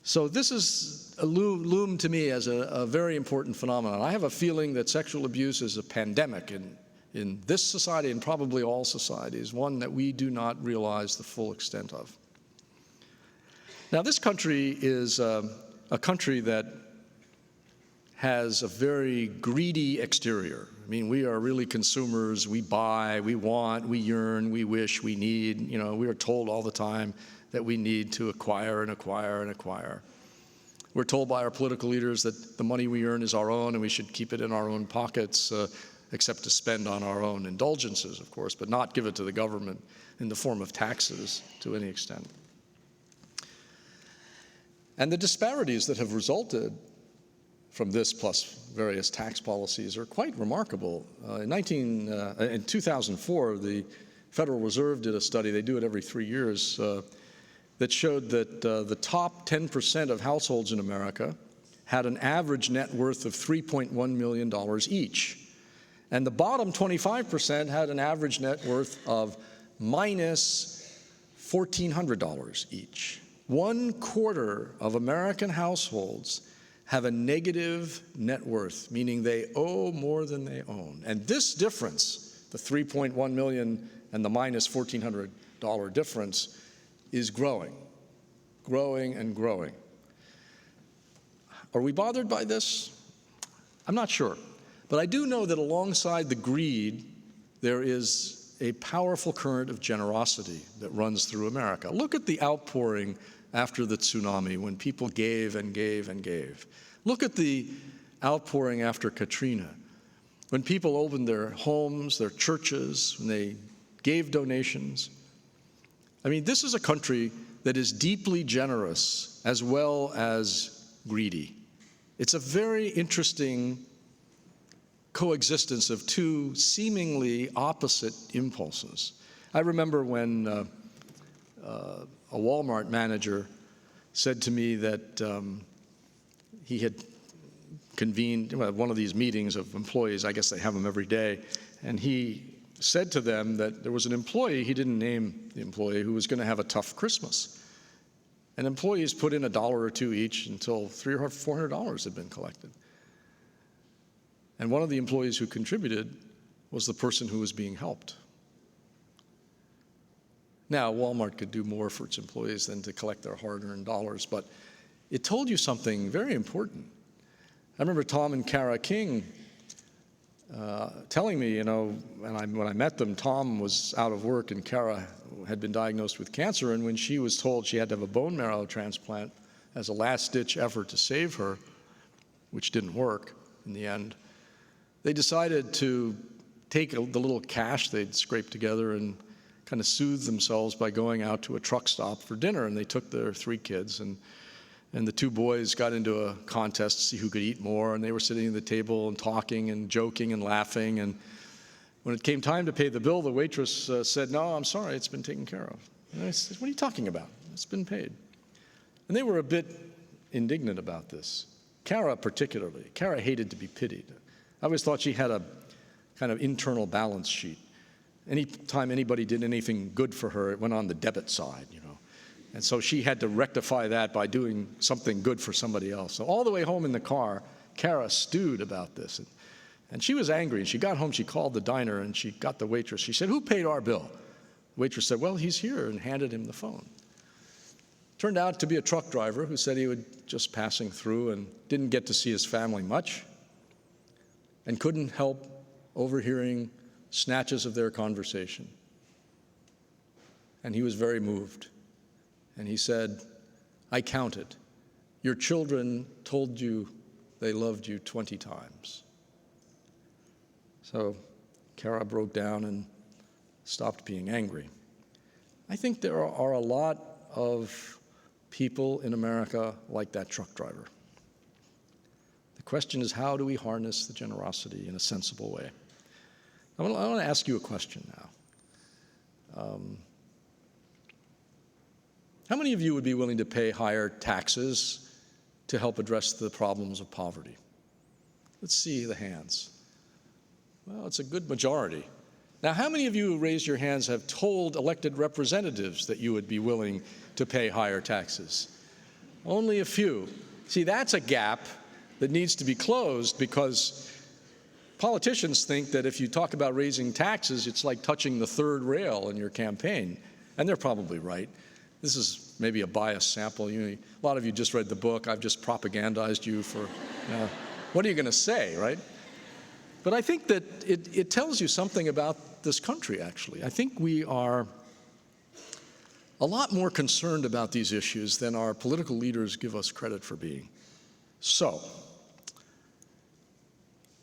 So this is loomed to me as a very important phenomenon. I have a feeling that sexual abuse is a pandemic in this society and probably all societies, one that we do not realize the full extent of. Now, this country is a country that has a very greedy exterior. I mean, we are really consumers. We buy, we want, we yearn, we wish, we need. You know, we are told all the time that we need to acquire and acquire and acquire. We're told by our political leaders that the money we earn is our own and we should keep it in our own pockets, except to spend on our own indulgences, of course, but not give it to the government in the form of taxes to any extent. And the disparities that have resulted from this plus various tax policies are quite remarkable. In 2004, the Federal Reserve did a study, they do it every 3 years, that showed that the top 10% of households in America had an average net worth of $3.1 million each. And the bottom 25% had an average net worth of minus $1,400 each. 1/4 of American households have a negative net worth, meaning they owe more than they own. And this difference, the $3.1 million and the minus $1,400 difference, is growing and growing. Are we bothered by this? I'm not sure. But I do know that alongside the greed, there is a powerful current of generosity that runs through America. Look at the outpouring after the tsunami when people gave and gave and gave. Look at the outpouring after Katrina when people opened their homes, their churches, when they gave donations. I mean, this is a country that is deeply generous as well as greedy. It's a very interesting coexistence of two seemingly opposite impulses. I remember when a Walmart manager said to me that he had convened one of these meetings of employees, I guess they have them every day, and he said to them that there was an employee, he didn't name the employee, who was going to have a tough Christmas. And employees put in $1 or $2 each until $300 or $400 had been collected. And one of the employees who contributed was the person who was being helped. Now, Walmart could do more for its employees than to collect their hard-earned dollars, but it told you something very important. I remember Tom and Kara King telling me, when I met them, Tom was out of work and Kara had been diagnosed with cancer, and when she was told she had to have a bone marrow transplant as a last-ditch effort to save her, which didn't work in the end, they decided to take the little cash they'd scraped together and kind of soothe themselves by going out to a truck stop for dinner. And they took their 3 kids, and the 2 boys got into a contest to see who could eat more, and they were sitting at the table and talking and joking and laughing. And when it came time to pay the bill, the waitress said, "No, I'm sorry, it's been taken care of." And I said, "What are you talking about? It's been paid." And they were a bit indignant about this. Kara particularly. Kara hated to be pitied. I always thought she had a kind of internal balance sheet. Anytime anybody did anything good for her, it went on the debit side, And so she had to rectify that by doing something good for somebody else. So all the way home in the car, Kara stewed about this. And she was angry. And she got home, she called the diner, and she got the waitress. She said, "Who paid our bill?" The waitress said, "Well, he's here," and handed him the phone. Turned out to be a truck driver who said he was just passing through and didn't get to see his family much and couldn't help overhearing snatches of their conversation. And he was very moved. And he said, "I counted. Your children told you they loved you 20 times. So Kara broke down and stopped being angry. I think there are a lot of people in America like that truck driver. The question is, how do we harness the generosity in a sensible way? I want to ask you a question now. How many of you would be willing to pay higher taxes to help address the problems of poverty? Let's see the hands. Well, it's a good majority. Now, how many of you who raised your hands have told elected representatives that you would be willing to pay higher taxes? Only a few. See, that's a gap that needs to be closed, because politicians think that if you talk about raising taxes, it's like touching the third rail in your campaign. And they're probably right. This is maybe a biased sample. A lot of you just read the book. I've just propagandized you for, what are you going to say, right? But I think that it tells you something about this country, actually. I think we are a lot more concerned about these issues than our political leaders give us credit for being. So,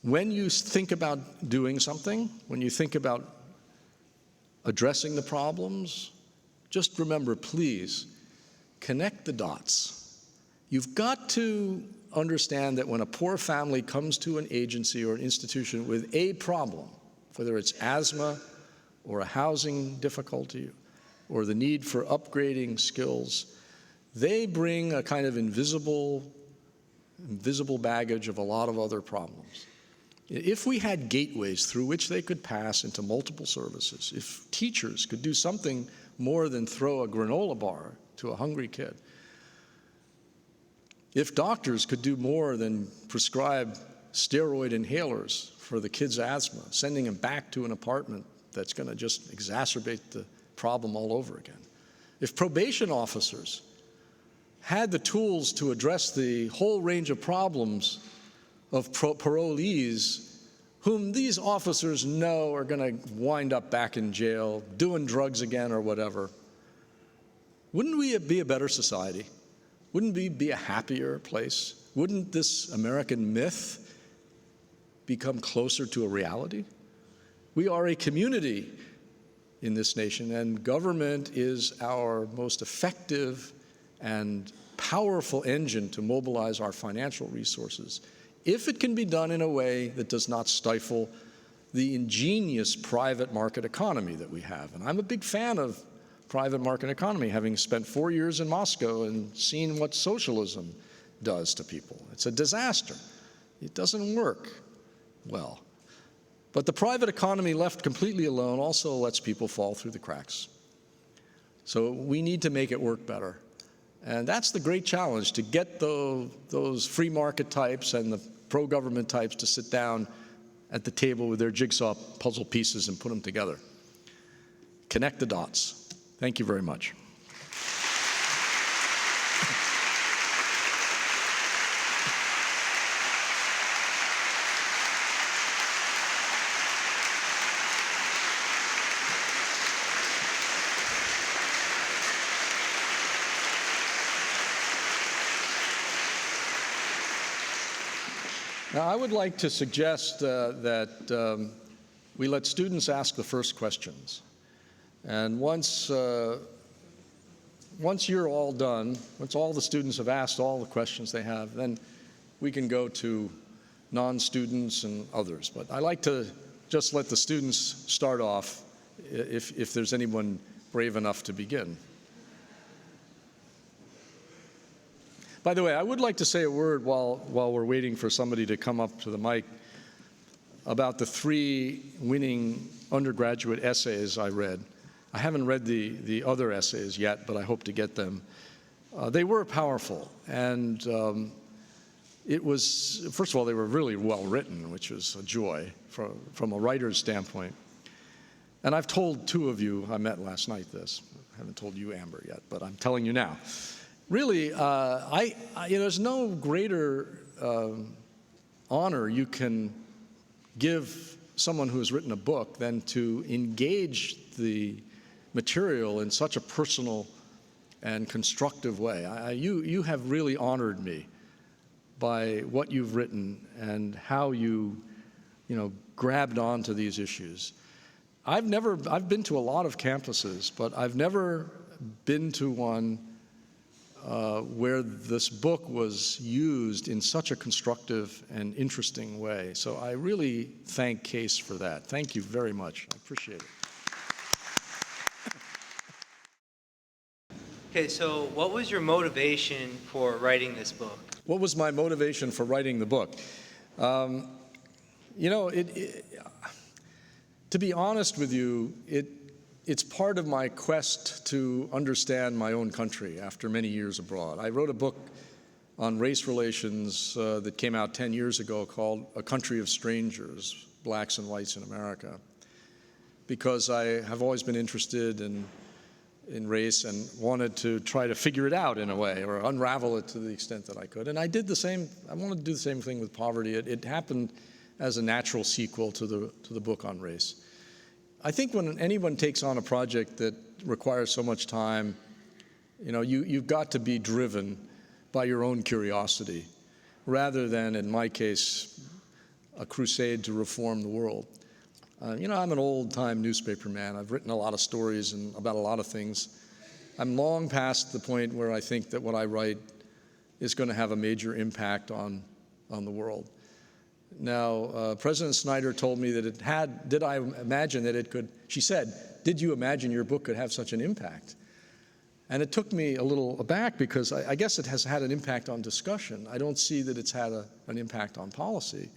when you think about doing something, when you think about addressing the problems, just remember, please, connect the dots. You've got to understand that when a poor family comes to an agency or an institution with a problem, whether it's asthma or a housing difficulty or the need for upgrading skills, they bring a kind of invisible baggage of a lot of other problems. If we had gateways through which they could pass into multiple services, if teachers could do something more than throw a granola bar to a hungry kid, if doctors could do more than prescribe steroid inhalers for the kid's asthma, sending him back to an apartment that's going to just exacerbate the problem all over again. If probation officers had the tools to address the whole range of problems of parolees whom these officers know are going to wind up back in jail, doing drugs again or whatever, wouldn't we be a better society? Wouldn't we be a happier place? Wouldn't this American myth become closer to a reality? We are a community in this nation, and government is our most effective and powerful engine to mobilize our financial resources, if it can be done in a way that does not stifle the ingenious private market economy that we have. And I'm a big fan of private market economy, having spent 4 years in Moscow and seen what socialism does to people. It's a disaster. It doesn't work well. But the private economy left completely alone also lets people fall through the cracks. So we need to make it work better. And that's the great challenge, to get those free market types and the pro-government types to sit down at the table with their jigsaw puzzle pieces and put them together. Connect the dots. Thank you very much. Now, I would like to suggest that we let students ask the first questions. And once you're all done, once all the students have asked all the questions they have, then we can go to non-students and others. But I like to just let the students start off if there's anyone brave enough to begin. By the way, I would like to say a word while we're waiting for somebody to come up to the mic about the 3 winning undergraduate essays I read. I haven't read the other essays yet, but I hope to get them. They were powerful, and it was, first of all, they were really well written, which was a joy from a writer's standpoint. And I've told 2 of you I met last night this. I haven't told you, Amber, yet, but I'm telling you now. Really, there's no greater honor you can give someone who has written a book than to engage the material in such a personal and constructive way. You have really honored me by what you've written and how you grabbed onto these issues. I've been to a lot of campuses, but I've never been to one where this book was used in such a constructive and interesting way. So I really thank Case for that. Thank you very much. I appreciate it. Okay, so what was your motivation for writing this book? What was my motivation for writing the book? You know, to be honest with you, it's part of my quest to understand my own country after many years abroad. I wrote a book on race relations that came out 10 years ago called A Country of Strangers, Blacks and Whites in America, because I have always been interested in race and wanted to try to figure it out in a way, or unravel it to the extent that I could. And I did the same. I wanted to do the same thing with poverty. It happened as a natural sequel to the book on race. I think when anyone takes on a project that requires so much time, you know, you've got to be driven by your own curiosity, rather than, in my case, a crusade to reform the world. You know, I'm an old-time newspaper man. I've written a lot of stories about a lot of things. I'm long past the point where I think that what I write is going to have a major impact on the world. Now, President Snyder told me that it had, did I imagine that it could, she said, did you imagine your book could have such an impact? And it took me a little aback, because I guess it has had an impact on discussion. I don't see that it's had an impact on policy.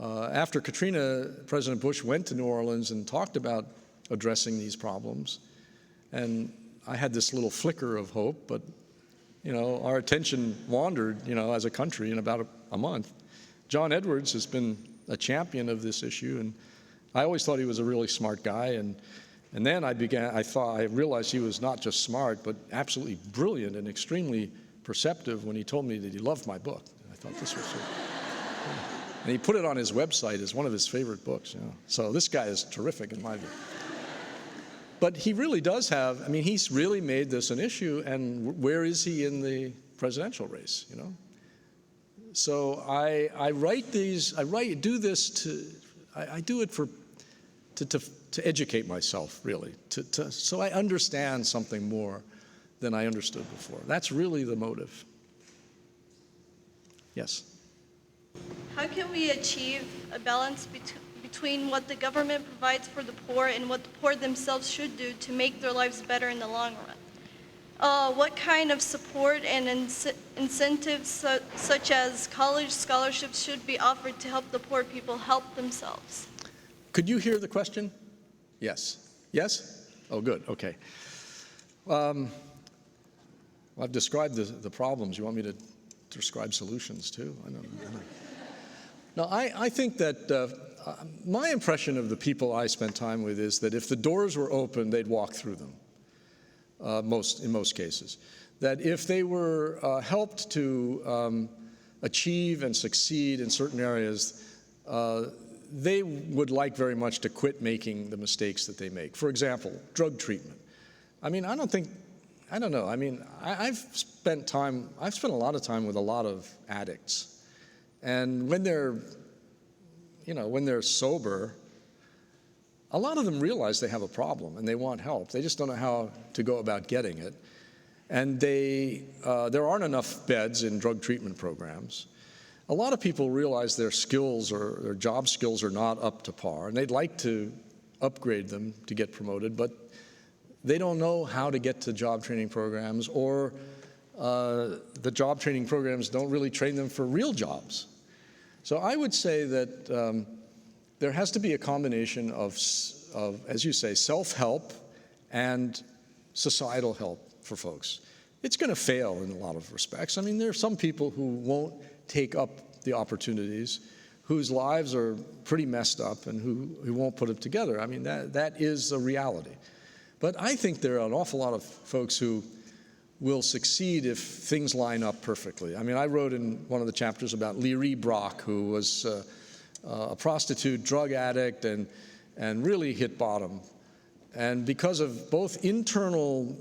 After Katrina, President Bush went to New Orleans and talked about addressing these problems. And I had this little flicker of hope, but, you know, our attention wandered, you know, as a country in about a month. John Edwards has been a champion of this issue, and I always thought he was a really smart guy. And then I realized he was not just smart, but absolutely brilliant and extremely perceptive when he told me that he loved my book. I thought this was so. And he put it on his website as one of his favorite books. You know. So this guy is terrific in my view. But he really does have, I mean, he's really made this an issue, and where is he in the presidential race, you know? So I do it to educate myself, really, so I understand something more than I understood before. That's really the motive. Yes? How can we achieve a balance between what the government provides for the poor and what the poor themselves should do to make their lives better in the long run? What kind of support and incentives such as college scholarships should be offered to help the poor people help themselves? Could you hear the question? Yes. Yes? Oh, good. Okay. Well, I've described the problems. You want me to describe solutions too? I don't know. No, I think that my impression of the people I spent time with is that if the doors were open, they'd walk through them, in most cases. That if they were helped to achieve and succeed in certain areas, they would like very much to quit making the mistakes that they make. For example, drug treatment. I mean, I don't know. I mean, I've spent a lot of time with a lot of addicts. And when they're sober, a lot of them realize they have a problem and they want help. They just don't know how to go about getting it. And there aren't enough beds in drug treatment programs. A lot of people realize their skills or their job skills are not up to par, and they'd like to upgrade them to get promoted, but they don't know how to get to job training programs, or the job training programs don't really train them for real jobs. So I would say that there has to be a combination of, as you say, self-help and societal help for folks. It's going to fail in a lot of respects. I mean, there are some people who won't take up the opportunities, whose lives are pretty messed up, and who won't put it together. I mean, that is a reality. But I think there are an awful lot of folks who will succeed if things line up perfectly. I mean, I wrote in one of the chapters about Leary Brock, who was a prostitute, drug addict, and really hit bottom. And because of both internal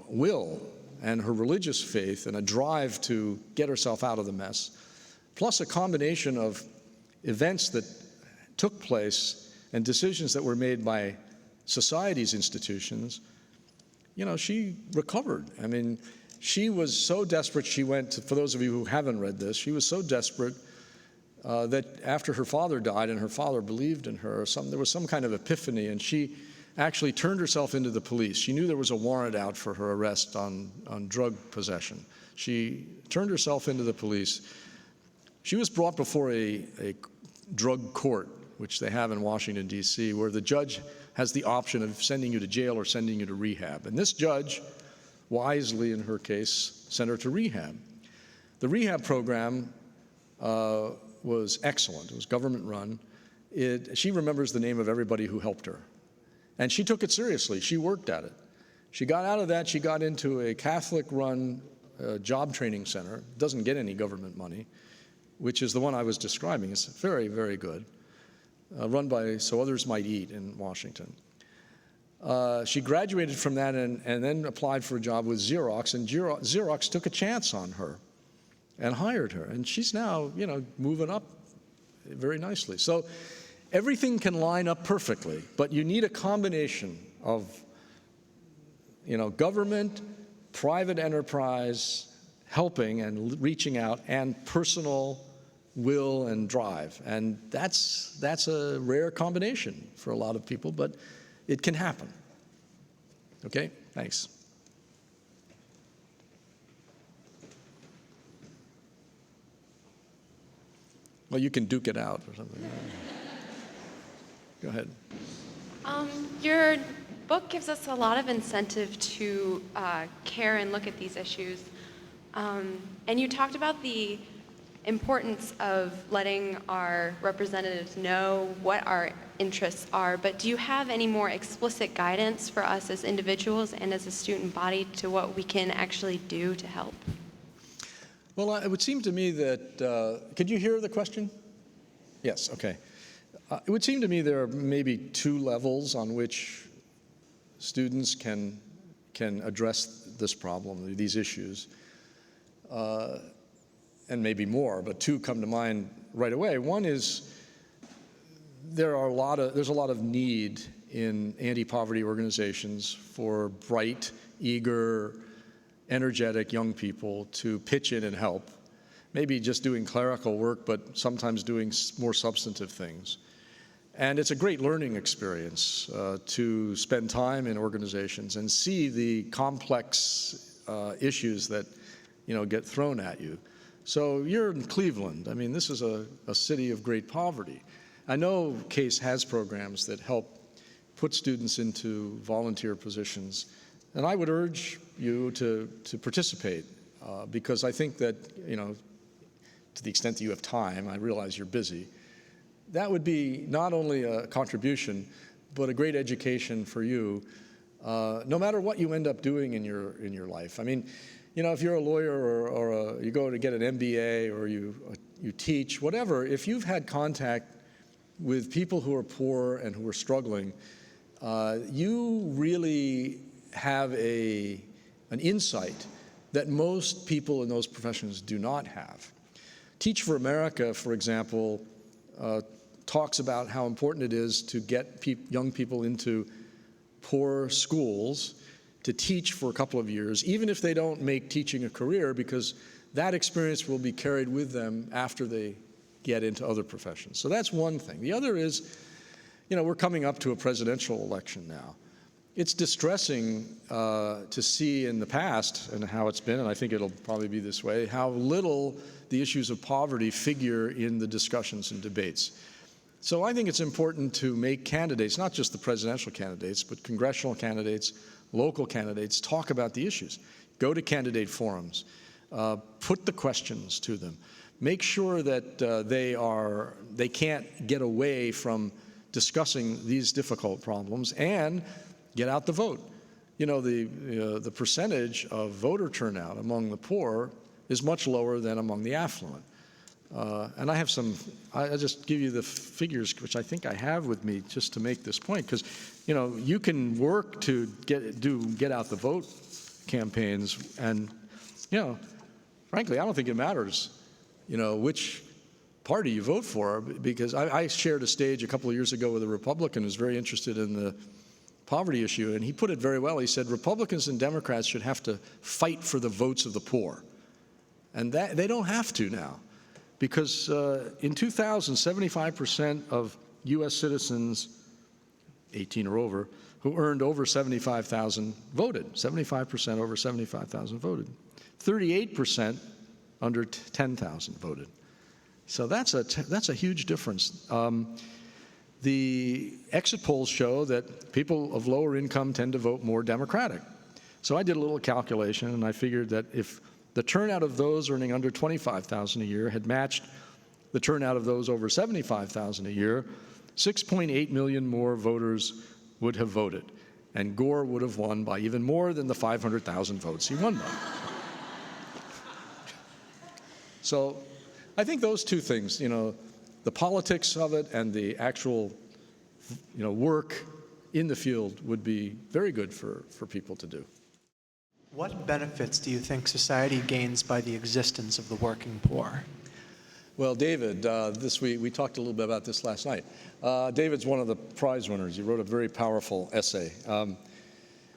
will and her religious faith and a drive to get herself out of the mess, plus a combination of events that took place and decisions that were made by society's institutions, she recovered. I mean, she was so desperate, she went to, for those of you who haven't read this, she was so desperate that after her father died and her father believed in her, there was some kind of epiphany, and she actually turned herself into the police. She knew there was a warrant out for her arrest on drug possession. She turned herself into the police. She was brought before a drug court, which they have in Washington, D.C., where the judge has the option of sending you to jail or sending you to rehab. And this judge, wisely in her case, sent her to rehab. The rehab program was excellent. It was government run. She remembers the name of everybody who helped her. And she took it seriously. She worked at it. She got out of that. She got into a Catholic-run job training center. It doesn't get any government money, which is the one I was describing. It's very, very good, run by So Others Might Eat in Washington. She graduated from that and then applied for a job with Xerox, and Xerox took a chance on her and hired her. And she's now, moving up very nicely. So everything can line up perfectly, but you need a combination of, government, private enterprise, helping and reaching out, and personal will and drive. And that's a rare combination for a lot of people, but it can happen. Okay, thanks. Well, you can duke it out or something. Go ahead. Your book gives us a lot of incentive to care and look at these issues. And you talked about the importance of letting our representatives know what our interests are, but do you have any more explicit guidance for us as individuals and as a student body to what we can actually do to help? Well, it would seem to me that, could you hear the question? Yes, okay. It would seem to me there are maybe two levels on which students can address this problem, these issues, and maybe more, but two come to mind right away. One is there's a lot of need in anti-poverty organizations for bright, eager, energetic young people to pitch in and help, maybe just doing clerical work, but sometimes doing more substantive things. And it's a great learning experience to spend time in organizations and see the complex issues that get thrown at you. So you're in Cleveland. I mean, this is a city of great poverty. I know Case has programs that help put students into volunteer positions, and I would urge you to participate because I think that, to the extent that you have time, I realize you're busy, that would be not only a contribution, but a great education for you, no matter what you end up doing in your life. I mean, if you're a lawyer or you go to get an MBA or you teach, whatever, if you've had contact with people who are poor and who are struggling, you really have an insight that most people in those professions do not have. Teach for America, for example, talks about how important it is to get young people into poor schools to teach for a couple of years, even if they don't make teaching a career, because that experience will be carried with them after they get into other professions. So that's one thing. The other is, we're coming up to a presidential election now. It's distressing to see in the past and how it's been, and I think it'll probably be this way, how little the issues of poverty figure in the discussions and debates. So I think it's important to make candidates, not just the presidential candidates, but congressional candidates, local candidates, talk about the issues. Go to candidate forums. Put the questions to them. Make sure that they can't get away from discussing these difficult problems, and get out the vote. The percentage of voter turnout among the poor is much lower than among the affluent. And I'll just give you the figures, which I think I have with me just to make this point, because, you can work to get out the vote campaigns, and, frankly, I don't think it matters, which party you vote for, because I shared a stage a couple of years ago with a Republican who's very interested in the poverty issue, and he put it very well. He said Republicans and Democrats should have to fight for the votes of the poor. And that they don't have to now, because in 2000, 75% of U.S. citizens, 18 or over, who earned over $75,000 voted. 75% over $75,000 voted. 38% under $10,000 voted. So that's a huge difference. The exit polls show that people of lower income tend to vote more Democratic. So I did a little calculation, and I figured that if the turnout of those earning under $25,000 a year had matched the turnout of those over $75,000 a year, 6.8 million more voters would have voted. And Gore would have won by even more than the 500,000 votes he won by. So I think those two things, the politics of it and the actual, work in the field would be very good for people to do. What benefits do you think society gains by the existence of the working poor? Well, David, we talked a little bit about this last night. David's one of the prize winners. He wrote a very powerful essay.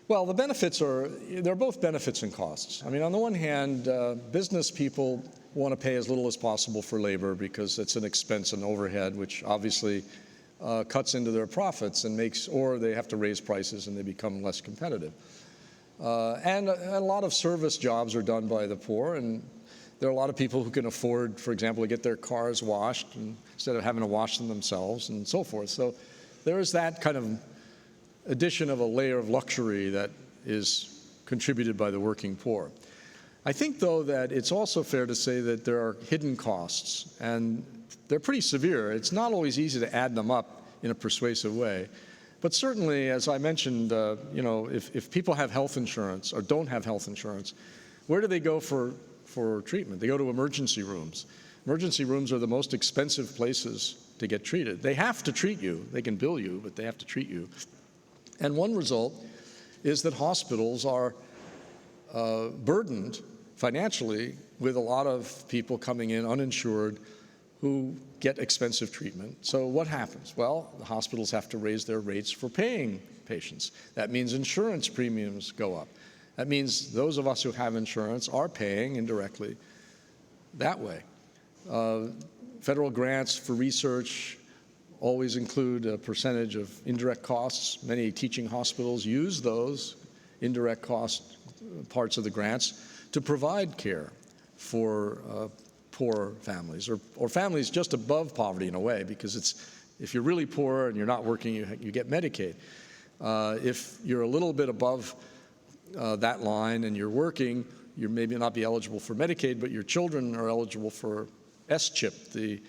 Well, the benefits they're both benefits and costs. I mean, on the one hand, business people want to pay as little as possible for labor because it's an expense and overhead, which obviously cuts into their profits and or they have to raise prices and they become less competitive. And a lot of service jobs are done by the poor, and there are a lot of people who can afford, for example, to get their cars washed instead of having to wash them themselves and so forth. So there is that kind of addition of a layer of luxury that is contributed by the working poor. I think, though, that it's also fair to say that there are hidden costs, and they're pretty severe. It's not always easy to add them up in a persuasive way. But certainly, as I mentioned, if people have health insurance or don't have health insurance, where do they go for treatment? They go to emergency rooms. Emergency rooms are the most expensive places to get treated. They have to treat you. They can bill you, but they have to treat you. And one result is that hospitals are burdened financially with a lot of people coming in uninsured who get expensive treatment. So what happens? Well, the hospitals have to raise their rates for paying patients. That means insurance premiums go up. That means those of us who have insurance are paying indirectly that way. Federal grants for research always include a percentage of indirect costs. Many teaching hospitals use those indirect cost parts of the grants to provide care for poor families or families just above poverty in a way, because if you're really poor and you're not working, you get Medicaid. If you're a little bit above that line and you're working, you maybe not be eligible for Medicaid, but your children are eligible for S-CHIP, the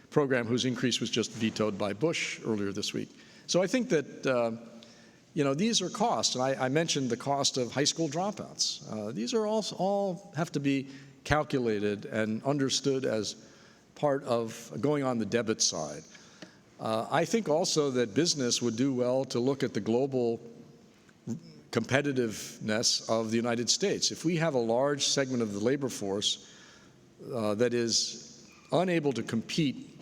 program whose increase was just vetoed by Bush earlier this week. So I think that these are costs, and I mentioned the cost of high school dropouts. These are all have to be calculated and understood as part of going on the debit side. I think also that business would do well to look at the global competitiveness of the United States. If we have a large segment of the labor force that is unable to compete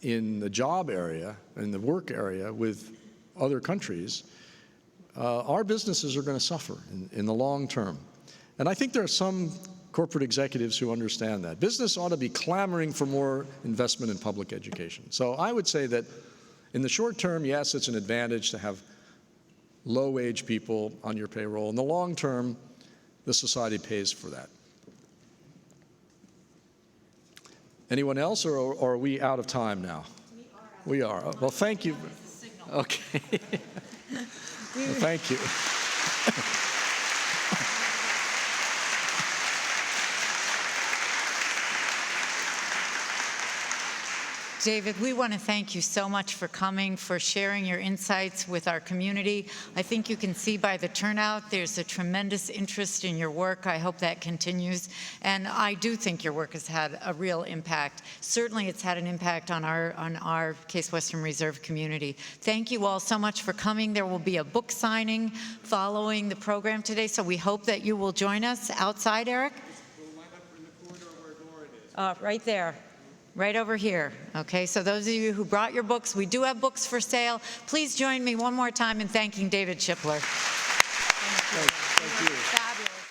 in the job area, in the work area with other countries, our businesses are going to suffer in the long term. And I think there are some corporate executives who understand that. Business ought to be clamoring for more investment in public education. So I would say that in the short term, yes, it's an advantage to have low-wage people on your payroll. In the long term, the society pays for that. Anyone else, or are we out of time now? We are. Well, thank you. Okay. Well, thank you. David, we want to thank you so much for coming, for sharing your insights with our community. I think you can see by the turnout there's a tremendous interest in your work. I hope that continues. And I do think your work has had a real impact. Certainly it's had an impact on our Case Western Reserve community. Thank you all so much for coming. There will be a book signing following the program today, so we hope that you will join us outside, Eric. Right there. Right over here. Okay, so those of you who brought your books, we do have books for sale. Please join me one more time in thanking David Shipler. Thank you. Fabulous.